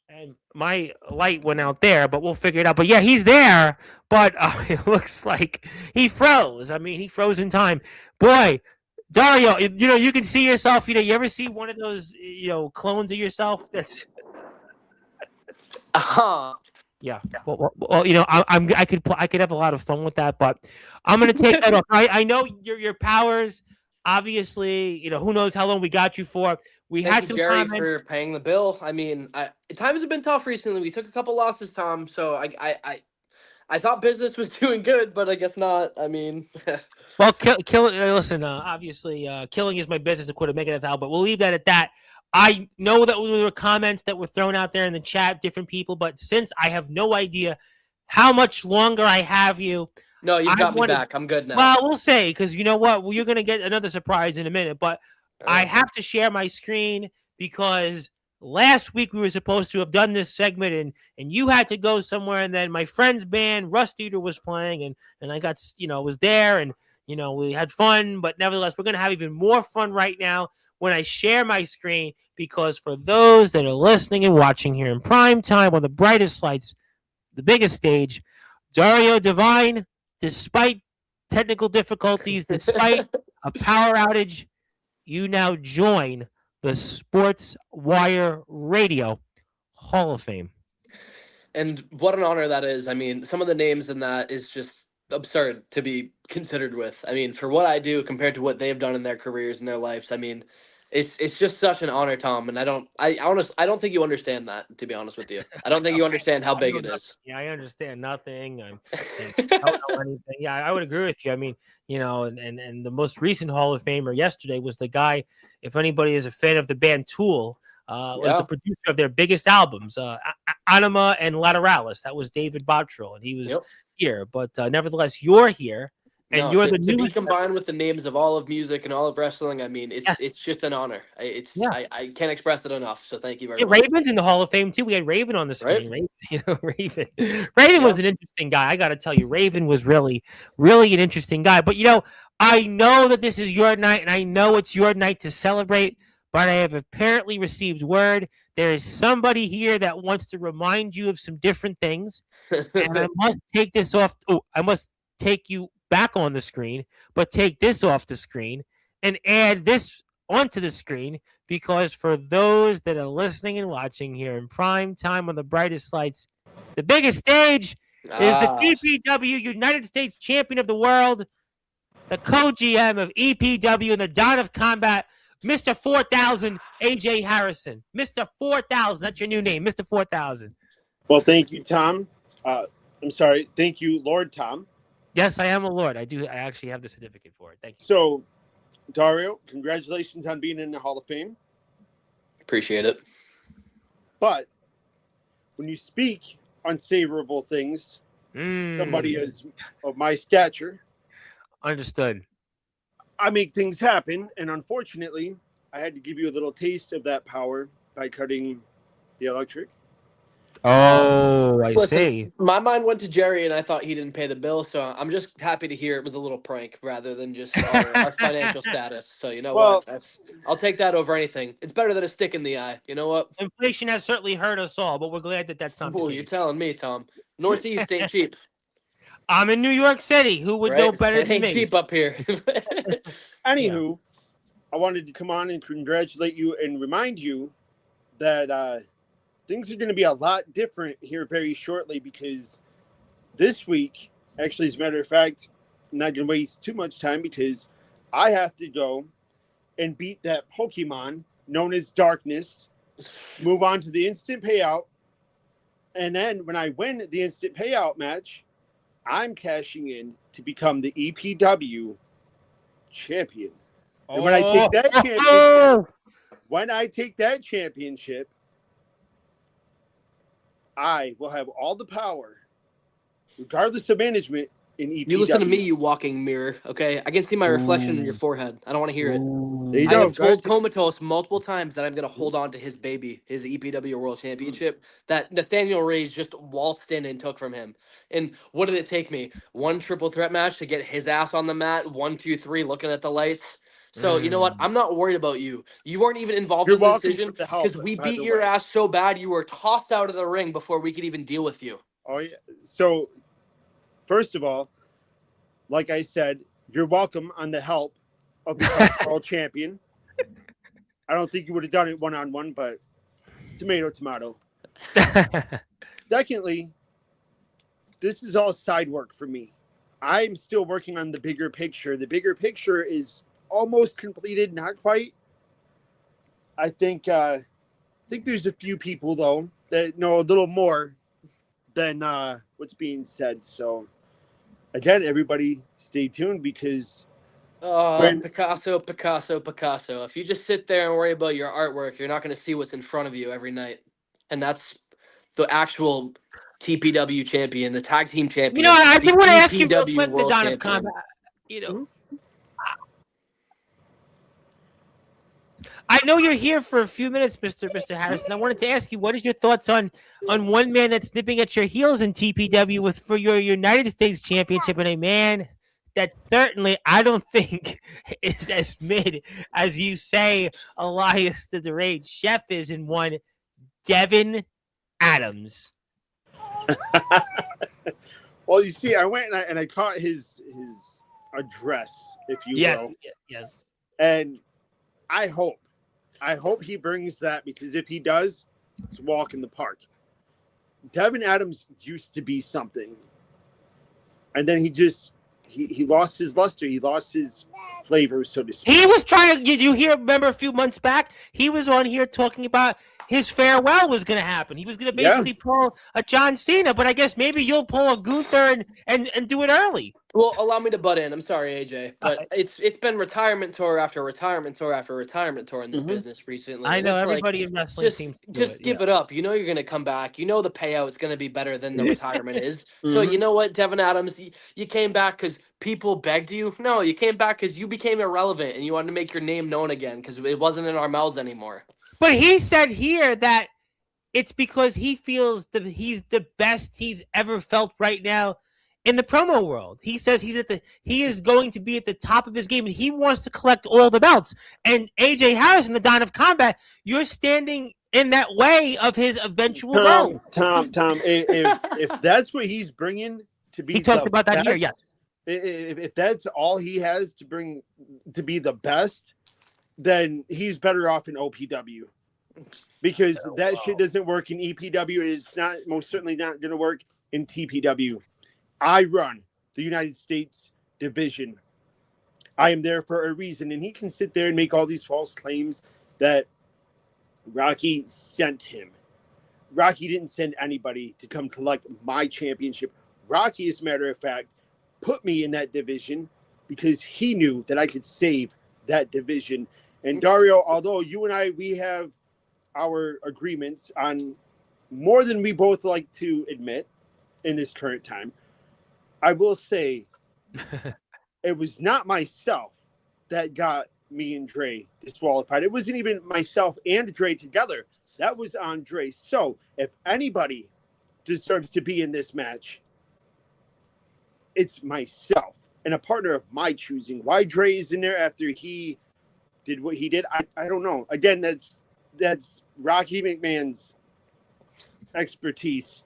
And my light went out there, but we'll figure it out. But yeah, he's there. But it looks like he froze. I mean, he froze in time. Boy, Dario, you can see yourself. You ever see one of those, clones of yourself? That's... Yeah. Well, I could have a lot of fun with that, but I'm gonna take that off. I know your powers. Obviously, who knows how long we got you for. We Thank had you, some Jerry, comments. for paying the bill. I mean, times have been tough recently. We took a couple losses, Tom. So I I thought business was doing good, but I guess not. I mean, Well, listen, obviously, killing is my business. I couldn't make it out, but we'll leave that at that. I know that there were comments that were thrown out there in the chat, different people, but since I have no idea how much longer I have you, no, you've got me back. I'm good now. well, we'll say, because you know what? Well, you're going to get another surprise in a minute, but I have to share my screen because last week we were supposed to have done this segment and you had to go somewhere, and then my friend's band, Rust Eater, was playing, and I got, was there, and, we had fun, but nevertheless, we're going to have even more fun right now when I share my screen, because for those that are listening and watching here in prime time on the brightest lights, the biggest stage, Dario Divine, despite technical difficulties, despite a power outage, you now join the Sportzwire Radio Hall of Fame. And what an honor that is. I mean, some of the names in that is just absurd to be considered with. I mean, for what I do compared to what they've done in their careers and their lives, I mean, it's just such an honor, Tom. And I don't think you understand that, to be honest with you. I don't think you understand how big it is. Yeah, I understand nothing. I don't know anything. Yeah, I would agree with you. I mean, and the most recent Hall of Famer yesterday was the guy, if anybody is a fan of the band Tool, was the producer of their biggest albums, Anima and Lateralis. That was David Bottrell, and he was here. But nevertheless, you're here, and you're the to be combined with the names of all of music and all of wrestling. I mean, it's just an honor. I can't express it enough. So thank you very much. Raven's in the Hall of Fame too. We had Raven on the screen. Right? Raven was an interesting guy. I got to tell you, Raven was really, really an interesting guy. But I know that this is your night, and I know it's your night to celebrate. But I have apparently received word there is somebody here that wants to remind you of some different things. And I must take this off. Oh, I must take you back on the screen, but take this off the screen and add this onto the screen, because for those that are listening and watching here in prime time on the brightest lights, the biggest stage is the TPW United States Champion of the World, the co-GM of EPW and the Don of Combat, Mr. 4000, AJ Harrison. Mr. 4000, that's your new name, Mr. 4000. Well, thank you, Tom. I'm sorry. Thank you, Lord Tom. Yes, I am a Lord. I actually have the certificate for it. Thank you. So, Dario, congratulations on being in the Hall of Fame. Appreciate it. But when you speak unsavourable things, somebody of my stature. Understood. I make things happen, and unfortunately, I had to give you a little taste of that power by cutting the electric. Oh, I see. My mind went to Jerry, and I thought he didn't pay the bill, so I'm just happy to hear it was a little prank rather than just our financial status. So you know what? I'll take that over anything. It's better than a stick in the eye. You know what? Inflation has certainly hurt us all, but we're glad that that's not the case. You're telling me, Tom. Northeast ain't cheap. I'm in New York City. Who would know better than me? It ain't cheap up here. Anywho, I wanted to come on and congratulate you and remind you that things are going to be a lot different here very shortly, because this week, actually, as a matter of fact, I'm not going to waste too much time because I have to go and beat that Pokemon known as Darkness, move on to the instant payout, and then when I win the instant payout match, I'm cashing in to become the EPW champion. And when I take that championship, I will have all the power, regardless of management, in EPW. You listen to me, you walking mirror, okay? I can see my reflection in your forehead. I don't want to hear it. There you I go. have told Comatose multiple times that I'm going to hold on to his baby, his EPW World Championship, that Nathaniel Ray's just waltzed in and took from him. And what did it take me? One triple threat match to get his ass on the mat, 1, 2, 3, looking at the lights. So, you know what? I'm not worried about you. You weren't even involved in the decision because we beat your ass so bad you were tossed out of the ring before we could even deal with you. Oh, yeah. So, first of all, like I said, you're welcome on the help of becoming world champion. I don't think you would have done it one-on-one, but tomato, tomato. Secondly, this is all side work for me. I'm still working on the bigger picture. The bigger picture is almost completed, not quite. I think there's a few people, though, that know a little more than what's being said. So, again, everybody stay tuned because Picasso. If you just sit there and worry about your artwork, you're not going to see what's in front of you every night. And that's the actual TPW champion, the tag team champion. I do want to ask you real EPW quick, the world Don of champion. Combat. I know you're here for a few minutes, Mr. Harrison. I wanted to ask you, what is your thoughts on one man that's nipping at your heels in TPW for your United States Championship, and a man that certainly I don't think is as mid as you say Elias the Deranged Chef is in one Devin Adams. Well, you see, I went and I caught his address, if you will. Yes. And I hope he brings that, because if he does, it's a walk in the park. Devin Adams used to be something, and then he lost his luster. He lost his flavor, so to speak. He was trying. Did you remember a few months back? He was on here talking about his farewell was going to happen. He was going to basically pull a John Cena, but I guess maybe you'll pull a Gunther and do it early. Well, allow me to butt in. I'm sorry, AJ, but it's been retirement tour after retirement tour after retirement tour in this business recently. I know everybody in wrestling seems to do it. Give it up. You know you're going to come back. You know the payout is going to be better than the retirement is. So you know what, Devin Adams, you came back because people begged you? No, you came back because you became irrelevant and you wanted to make your name known again because it wasn't in our mouths anymore. But he said here that it's because he feels that he's the best he's ever felt right now in the promo world. He says he is going to be at the top of his game, and he wants to collect all the belts. And AJ Harrison, the Don of Combat, you're standing in that way of his eventual goal. Tom, if that's what he's bringing to be, he talked about that best, here. Yes, if that's all he has to bring to be the best, then he's better off in OPW, because shit doesn't work in EPW. It's not, most certainly not going to work in TPW. I run the United States division. I am there for a reason, and he can sit there and make all these false claims that Rocky sent him. Rocky didn't send anybody to come collect my championship. Rocky, as a matter of fact, put me in that division because he knew that I could save that division. And Dario, although you and we have our agreements on more than we both like to admit in this current time, I will say it was not myself that got me and Dre disqualified. It wasn't even myself and Dre together. That was Andre. So if anybody deserves to be in this match, it's myself and a partner of my choosing. Why Dre is in there after he did what he did, I don't know. Again, that's Rocky McMahon's expertise.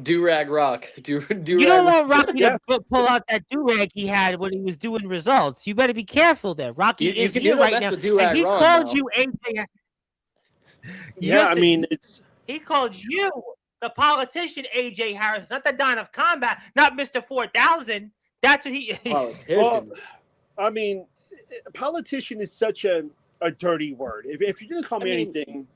Do-rag rock. You don't want Rocky to pull out that do-rag he had when he was doing results. You better be careful there. Rocky is here right now. And he called you AJ. Yeah, listen, I mean, he called you the politician AJ Harris, not the Don of Combat, not Mr. 4000. That's what he is. Well, I mean, politician is such a dirty word. If you're going to call me anything,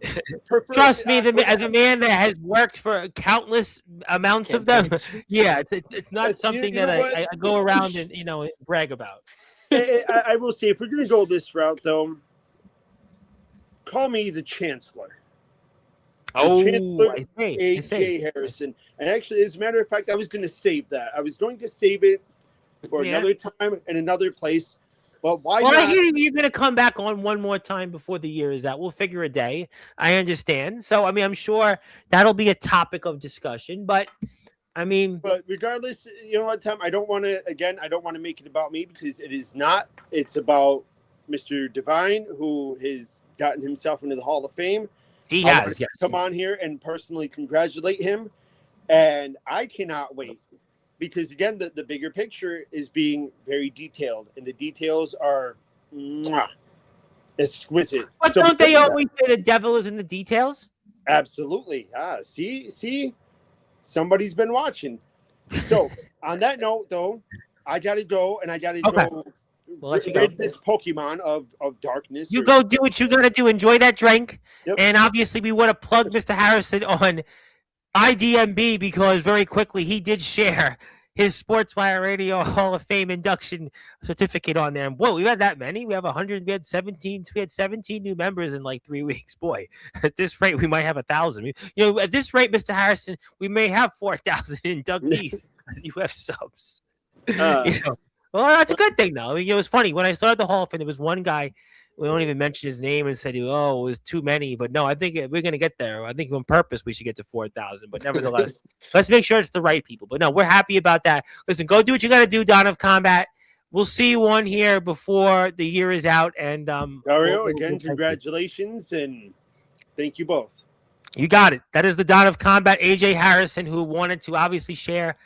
trust me, as a man that has worked for countless amounts of them, yeah, it's not something that I go around and brag about. I will say, if we're going to go this route, though, call me the Chancellor. Chancellor AJ Harrison. And actually, as a matter of fact, I was going to save that. I was going to save it for another time and another place. But why not? I hear you're going to come back on one more time before the year is out. We'll figure a day. I understand. So, I mean, I'm sure that'll be a topic of discussion. But, I mean... But regardless, you know what, Tom? I don't want to make it about me because it is not. It's about Mr. Divine, who has gotten himself into the Hall of Fame. He has, yes. Come on here and personally congratulate him. And I cannot wait. Because, again, the bigger picture is being very detailed. And the details are exquisite. But don't they always say the devil is in the details? Absolutely. See? Somebody's been watching. So, on that note, though, I got to go. And I got to go rid this Pokemon of darkness. You go do what you got to do. Enjoy that drink. Yep. And, obviously, we want to plug Mr. Harrison on IDMB because very quickly he did share his Sportswire Radio Hall of Fame induction certificate on there. And whoa, we had that many. We have 100. We had 17. We had 17 new members in like 3 weeks. Boy, at this rate, we might have 1,000. You know, at this rate, Mr. Harrison, we may have 4,000 inductees as UF subs. You know, well, that's a good thing though. I mean, it was funny when I started the Hall of Fame. There was one guy. We don't even mention his name and said, "Oh, it was too many." But no, I think we're going to get there. I think on purpose we should get to 4,000. But nevertheless, let's make sure it's the right people. But no, we're happy about that. Listen, go do what you got to do, Don of Combat. We'll see you on here before the year is out. And Dario, again, congratulations and thank you both. You got it. That is the Don of Combat, AJ Harrison, who wanted to obviously share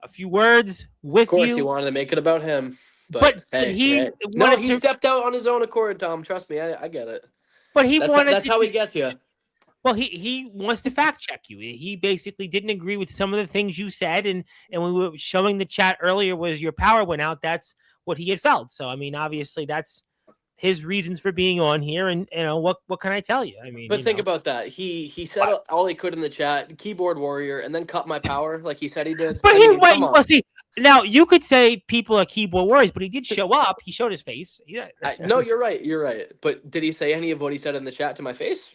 a few words with you. Of course, he wanted to make it about him. But hey, he he stepped out on his own accord, Tom. Trust me, I get it. But that's how he gets you. Well, he wants to fact check you. He basically didn't agree with some of the things you said, and when we were showing the chat earlier was your power went out. That's what he had felt. So I mean, obviously that's his reasons for being on here, and you know what can I tell you? I mean, but think about that. He said all he could in the chat, keyboard warrior, and then cut my power like he said he did. But well, see, now you could say people are keyboard warriors, but he did show up. He showed his face. Yeah. No, you're right. You're right. But did he say any of what he said in the chat to my face?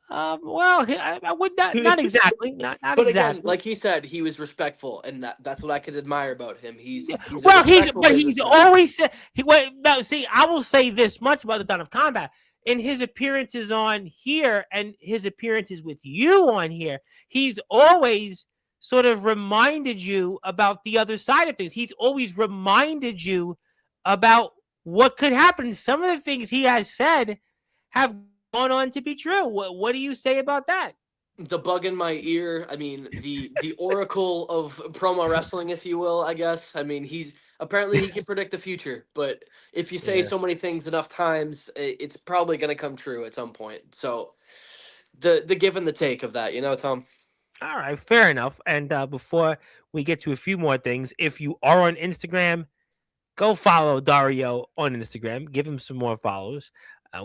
Well, I would not exactly, not but exactly. Again, like he said, he was respectful, and that's what I could admire about him. He's always said no. See, I will say this much about the Don of Combat. In his appearances on here and his appearances with you on here, he's always sort of reminded you about the other side of things. He's always reminded you about what could happen. Some of the things he has said have gone on to be true. What do you say about that? The bug in my ear. I mean, the oracle of promo wrestling, if you will. I guess. I mean, he can predict the future. But if you say so many things enough times, it's probably going to come true at some point. So the give and the take of that, you know, Tom. All right, fair enough. And before we get to a few more things, if you are on Instagram, go follow Dario on Instagram. Give him some more follows.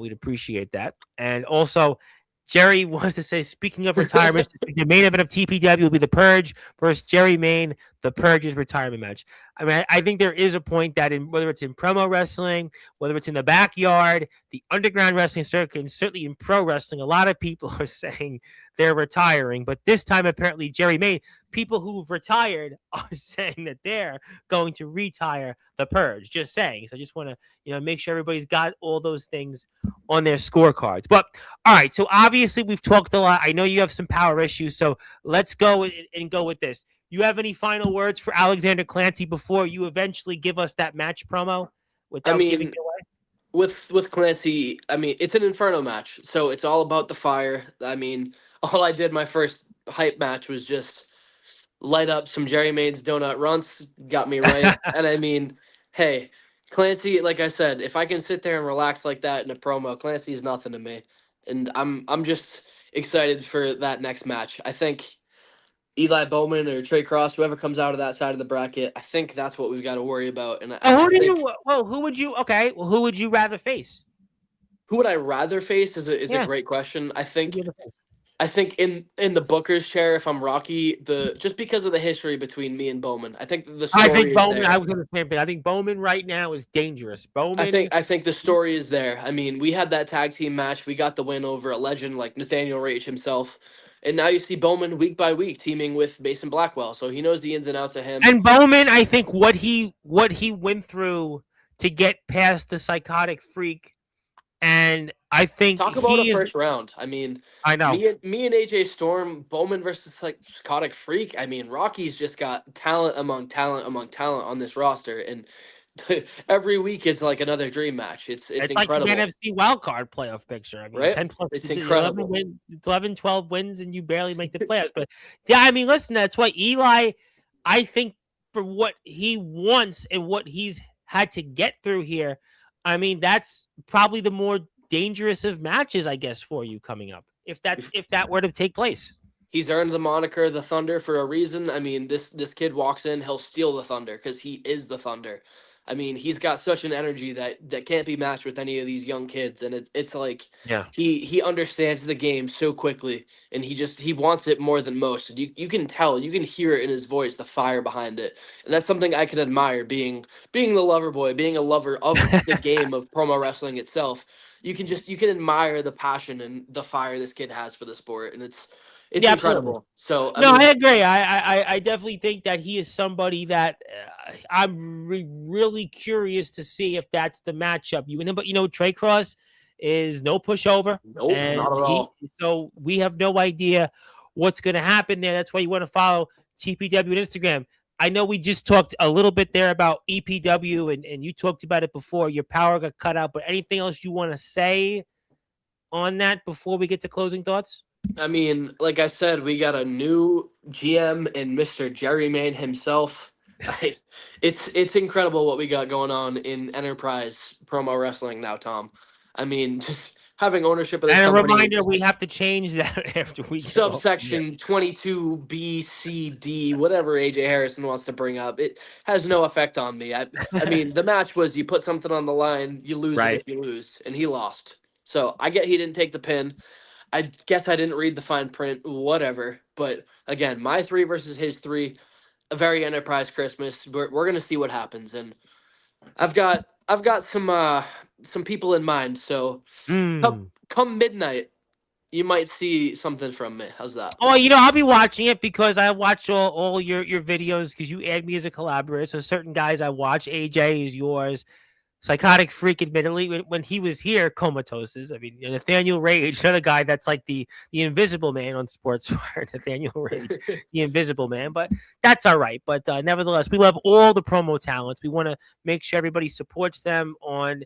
We'd appreciate that. And also, Jerry wants to say, speaking of retirements, the main event of TPW will be The Purge versus Jerry Main, The Purge's retirement match. I mean, I think there is a point that whether it's in promo wrestling, whether it's in the backyard, the underground wrestling circuit, and certainly in pro wrestling, a lot of people are saying they're retiring. But this time, apparently, Jerry Main, people who've retired are saying that they're going to retire The Purge. Just saying. So I just want to, make sure everybody's got all those things on their scorecards. But all right, so obviously we've talked a lot. I know you have some power issues, so let's go and go with this. You have any final words for Alexander Clancy before you eventually give us that match promo? Giving it away? With Clancy, I mean, it's an Inferno match, so it's all about the fire. I mean, all I did my first hype match was just light up some Jerry Main's donut runs, got me right. And I mean, hey, Clancy, like I said, if I can sit there and relax like that in a promo, Clancy is nothing to me. And I'm just excited for that next match. I think Eli Bowman or Trey Cross, whoever comes out of that side of the bracket, I think that's what we've got to worry about. And who would you rather face? Who would I rather face is a great question. I think in the Booker's chair, if I'm Rocky, just because of the history between me and Bowman, I think the story. I think Bowman. There. I was going to say the same thing. I think Bowman right now is dangerous. Bowman. I think the story is there. I mean, we had that tag team match. We got the win over a legend like Nathaniel Rage himself, and now you see Bowman week by week teaming with Mason Blackwell, so he knows the ins and outs of him. And Bowman, I think what he went through to get past the psychotic freak. And I think talk about a first round. I mean, I know me and AJ Storm, Bowman versus psychotic freak. I mean, Rocky's just got talent among talent on this roster, and every week it's like another dream match. It's incredible. Like the NFC wildcard playoff picture. I mean, right? 10 plus, it's incredible. 11, 12 wins, and you barely make the playoffs. But yeah, I mean, listen, that's why Eli. I think for what he wants and what he's had to get through here. I mean, that's probably the more dangerous of matches, I guess, for you coming up. If that were to take place. He's earned the moniker the Thunder for a reason. I mean, this kid walks in, he'll steal the Thunder because he is the Thunder. I mean, he's got such an energy that can't be matched with any of these young kids, and it's like Yeah. he understands the game so quickly, and he wants it more than most. And you can tell, you can hear it in his voice, the fire behind it, and that's something I can admire. Being the lover boy, being a lover of the game of promo wrestling itself, you can admire the passion and the fire this kid has for the sport, and it's Yeah, absolutely. incredible. So I No, I mean, agree. I definitely think that he is somebody that I'm really curious to see if that's the matchup. You and him, but Trey Cross is no pushover, nope, and not at all. so we have no idea what's going to happen there. That's why you want to follow TPW on Instagram. I know we just talked a little bit there about EPW, and you talked about it before. Your power got cut out, but anything else you want to say on that before we get to closing thoughts? I mean, like I said, we got a new GM and Mr. Jerry Main himself. It's incredible what we got going on in Enterprise promo wrestling now, Tom. I mean, just having ownership of this And a company. reminder, we have to change that after we get off. Subsection 22B, C, D, whatever AJ Harrison wants to bring up, it has no effect on me. I mean, the match was you put something on the line, you lose Right. it if you lose, and he lost. So I get he didn't take the pin. I guess I didn't read the fine print, whatever. But again, my 3 versus his 3, a very Enterprise Christmas. We're gonna see what happens, and I've got some people in mind. So come midnight, you might see something from me. How's that? Oh, I'll be watching it because I watch all your videos because you add me as a collaborator. So certain guys I watch. AJ is yours. Psychotic Freak, admittedly, when he was here, Comatoses. I mean, Nathaniel Rage, another guy that's like the invisible man on Sportswire. Nathaniel Rage, the invisible man, but that's all right. But nevertheless, we love all the promo talents. We want to make sure everybody supports them on.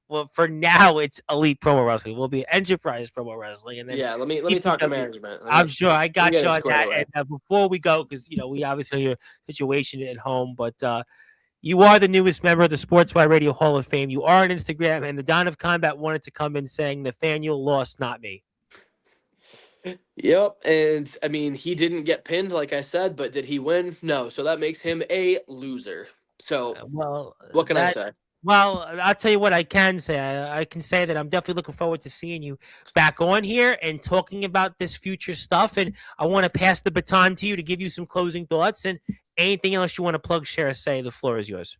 Well, for now, it's Elite Promo Wrestling. We'll be Enterprise Promo Wrestling, and then Yeah, let me talk to management. I'm sure I got you get it on squared that. away. And before we go, because we obviously know your situation at home, but you are the newest member of the Sportswire Radio Hall of Fame. You are on Instagram, and the Don of Combat wanted to come in saying Nathaniel lost, not me. Yep, and I mean he didn't get pinned, like I said, but did he win? No, so that makes him a loser. So Well, what can I say? Well, I'll tell you what I can say. I can say that I'm definitely looking forward to seeing you back on here and talking about this future stuff. And I want to pass the baton to you to give you some closing thoughts and anything else you want to plug, share, or say. The floor is yours.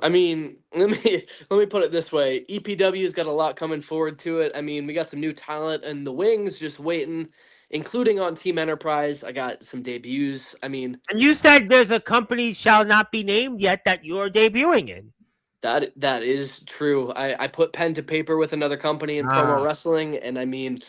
I mean, let me put it this way. EPW's got a lot coming forward to it. I mean, we got some new talent in the wings just waiting, including on Team Enterprise. I got some debuts. I mean, and you said there's a company shall not be named yet that you're debuting in. That is true. I put pen to paper with another company in promo wrestling, and I mean,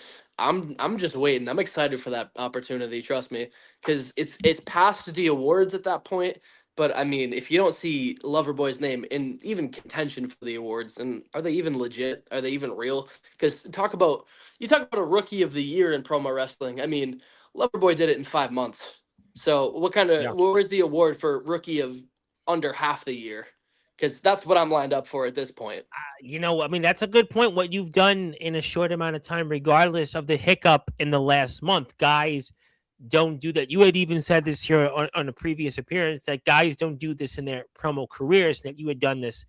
I'm just waiting. I'm excited for that opportunity. Trust me, because it's past the awards at that point. But I mean, if you don't see Loverboy's name in even contention for the awards, and are they even legit? Are they even real? Because talk about a rookie of the year in promo wrestling. I mean, Loverboy did it in 5 months. So where's the award for rookie of under half the year? Because that's what I'm lined up for at this point. I mean, that's a good point. What you've done in a short amount of time, regardless of the hiccup in the last month, guys don't do that. You had even said this here on a previous appearance that guys don't do this in their promo careers, and that you had done this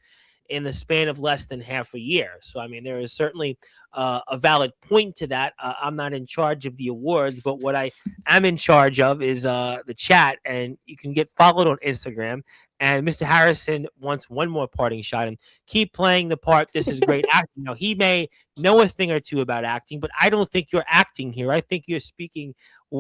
in the span of less than half a year. So, I mean, there is certainly a valid point to that. I'm not in charge of the awards, but what I am in charge of is the chat, and you can get followed on Instagram. And Mr. Harrison wants one more parting shot, and keep playing the part. This is great acting. Now, he may know a thing or two about acting, but I don't think you're acting here. I think you're speaking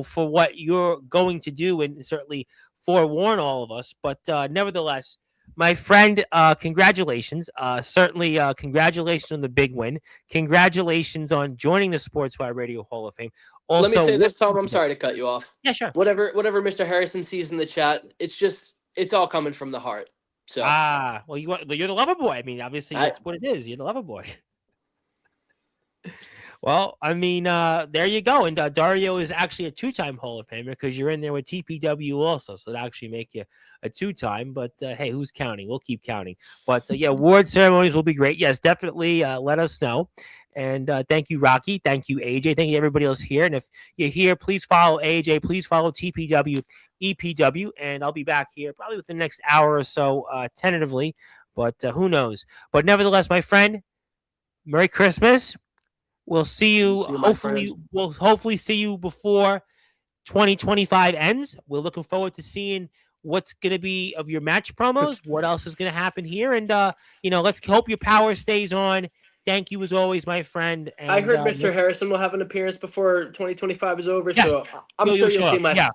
for what you're going to do, and certainly forewarn all of us. But nevertheless, my friend, congratulations. Certainly, congratulations on the big win. Congratulations on joining the Sportswire Radio Hall of Fame. Also, let me say this, Tom. I'm sorry to cut you off. Yeah, sure. Whatever Mr. Harrison sees in the chat, it's all coming from the heart. So well, you're the lover boy. I mean, obviously, that's what it is. You're the lover boy. Well, I mean, there you go. And Dario is actually a 2-time Hall of Famer because you're in there with TPW also. So that actually make you a 2-time. But hey, who's counting? We'll keep counting. But yeah, award ceremonies will be great. Yes, definitely let us know. And thank you, Rocky. Thank you, AJ. Thank you, everybody else here. And if you're here, please follow AJ. Please follow TPW, EPW. And I'll be back here probably within the next hour or so, tentatively. But who knows? But nevertheless, my friend, Merry Christmas. We'll see you. To you, my Hopefully, friend. we'll hopefully see you before 2025 ends. We're looking forward to seeing what's going to be of your match promos, what else is going to happen here. And, let's hope your power stays on. Thank you as always, my friend. And, I heard Mr. Harrison will have an appearance before 2025 is over, yes, so I'm sure you'll show see up. my Yeah.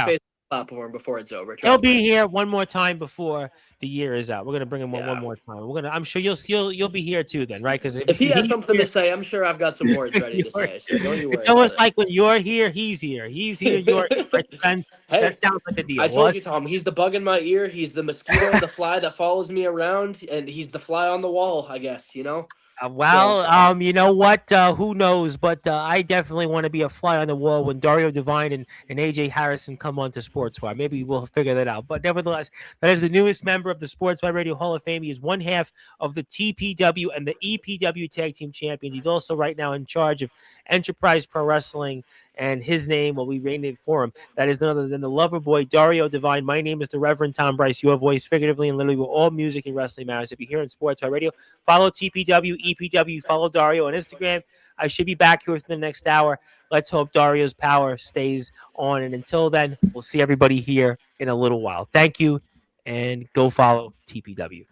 face on the platform before it's over. He'll Trust be me. here one more time before the year is out. We're gonna bring him Yeah. one more time. I'm sure you'll be here too then, right? Because If he has something to say, I'm sure I've got some words ready to say. So don't you worry. It's almost about it. like when you're here, he's here. He's here, you're here. Right? And Hey, that sounds like a deal. I told you, Tom. He's the bug in my ear. He's the mosquito, the fly that follows me around, and he's the fly on the wall. I guess you know. You know what? Who knows? But I definitely want to be a fly on the wall when Dario Devine and AJ Harrison come on to Sportswire. Maybe we'll figure that out. But nevertheless, that is the newest member of the Sportswire Radio Hall of Fame. He is one half of the TPW and the EPW Tag Team Champions. He's also right now in charge of Enterprise Pro Wrestling, and his name will be renamed for him. That is none other than the Loverboy, Dario Devine. My name is the Reverend Tom Bryce, your voice, figuratively and literally, with all music and wrestling matters. If you're here in Sportswire Radio, follow TPW, EPW, follow Dario on Instagram. I should be back here within the next hour. Let's hope Dario's power stays on. And until then, we'll see everybody here in a little while. Thank you, and go follow TPW.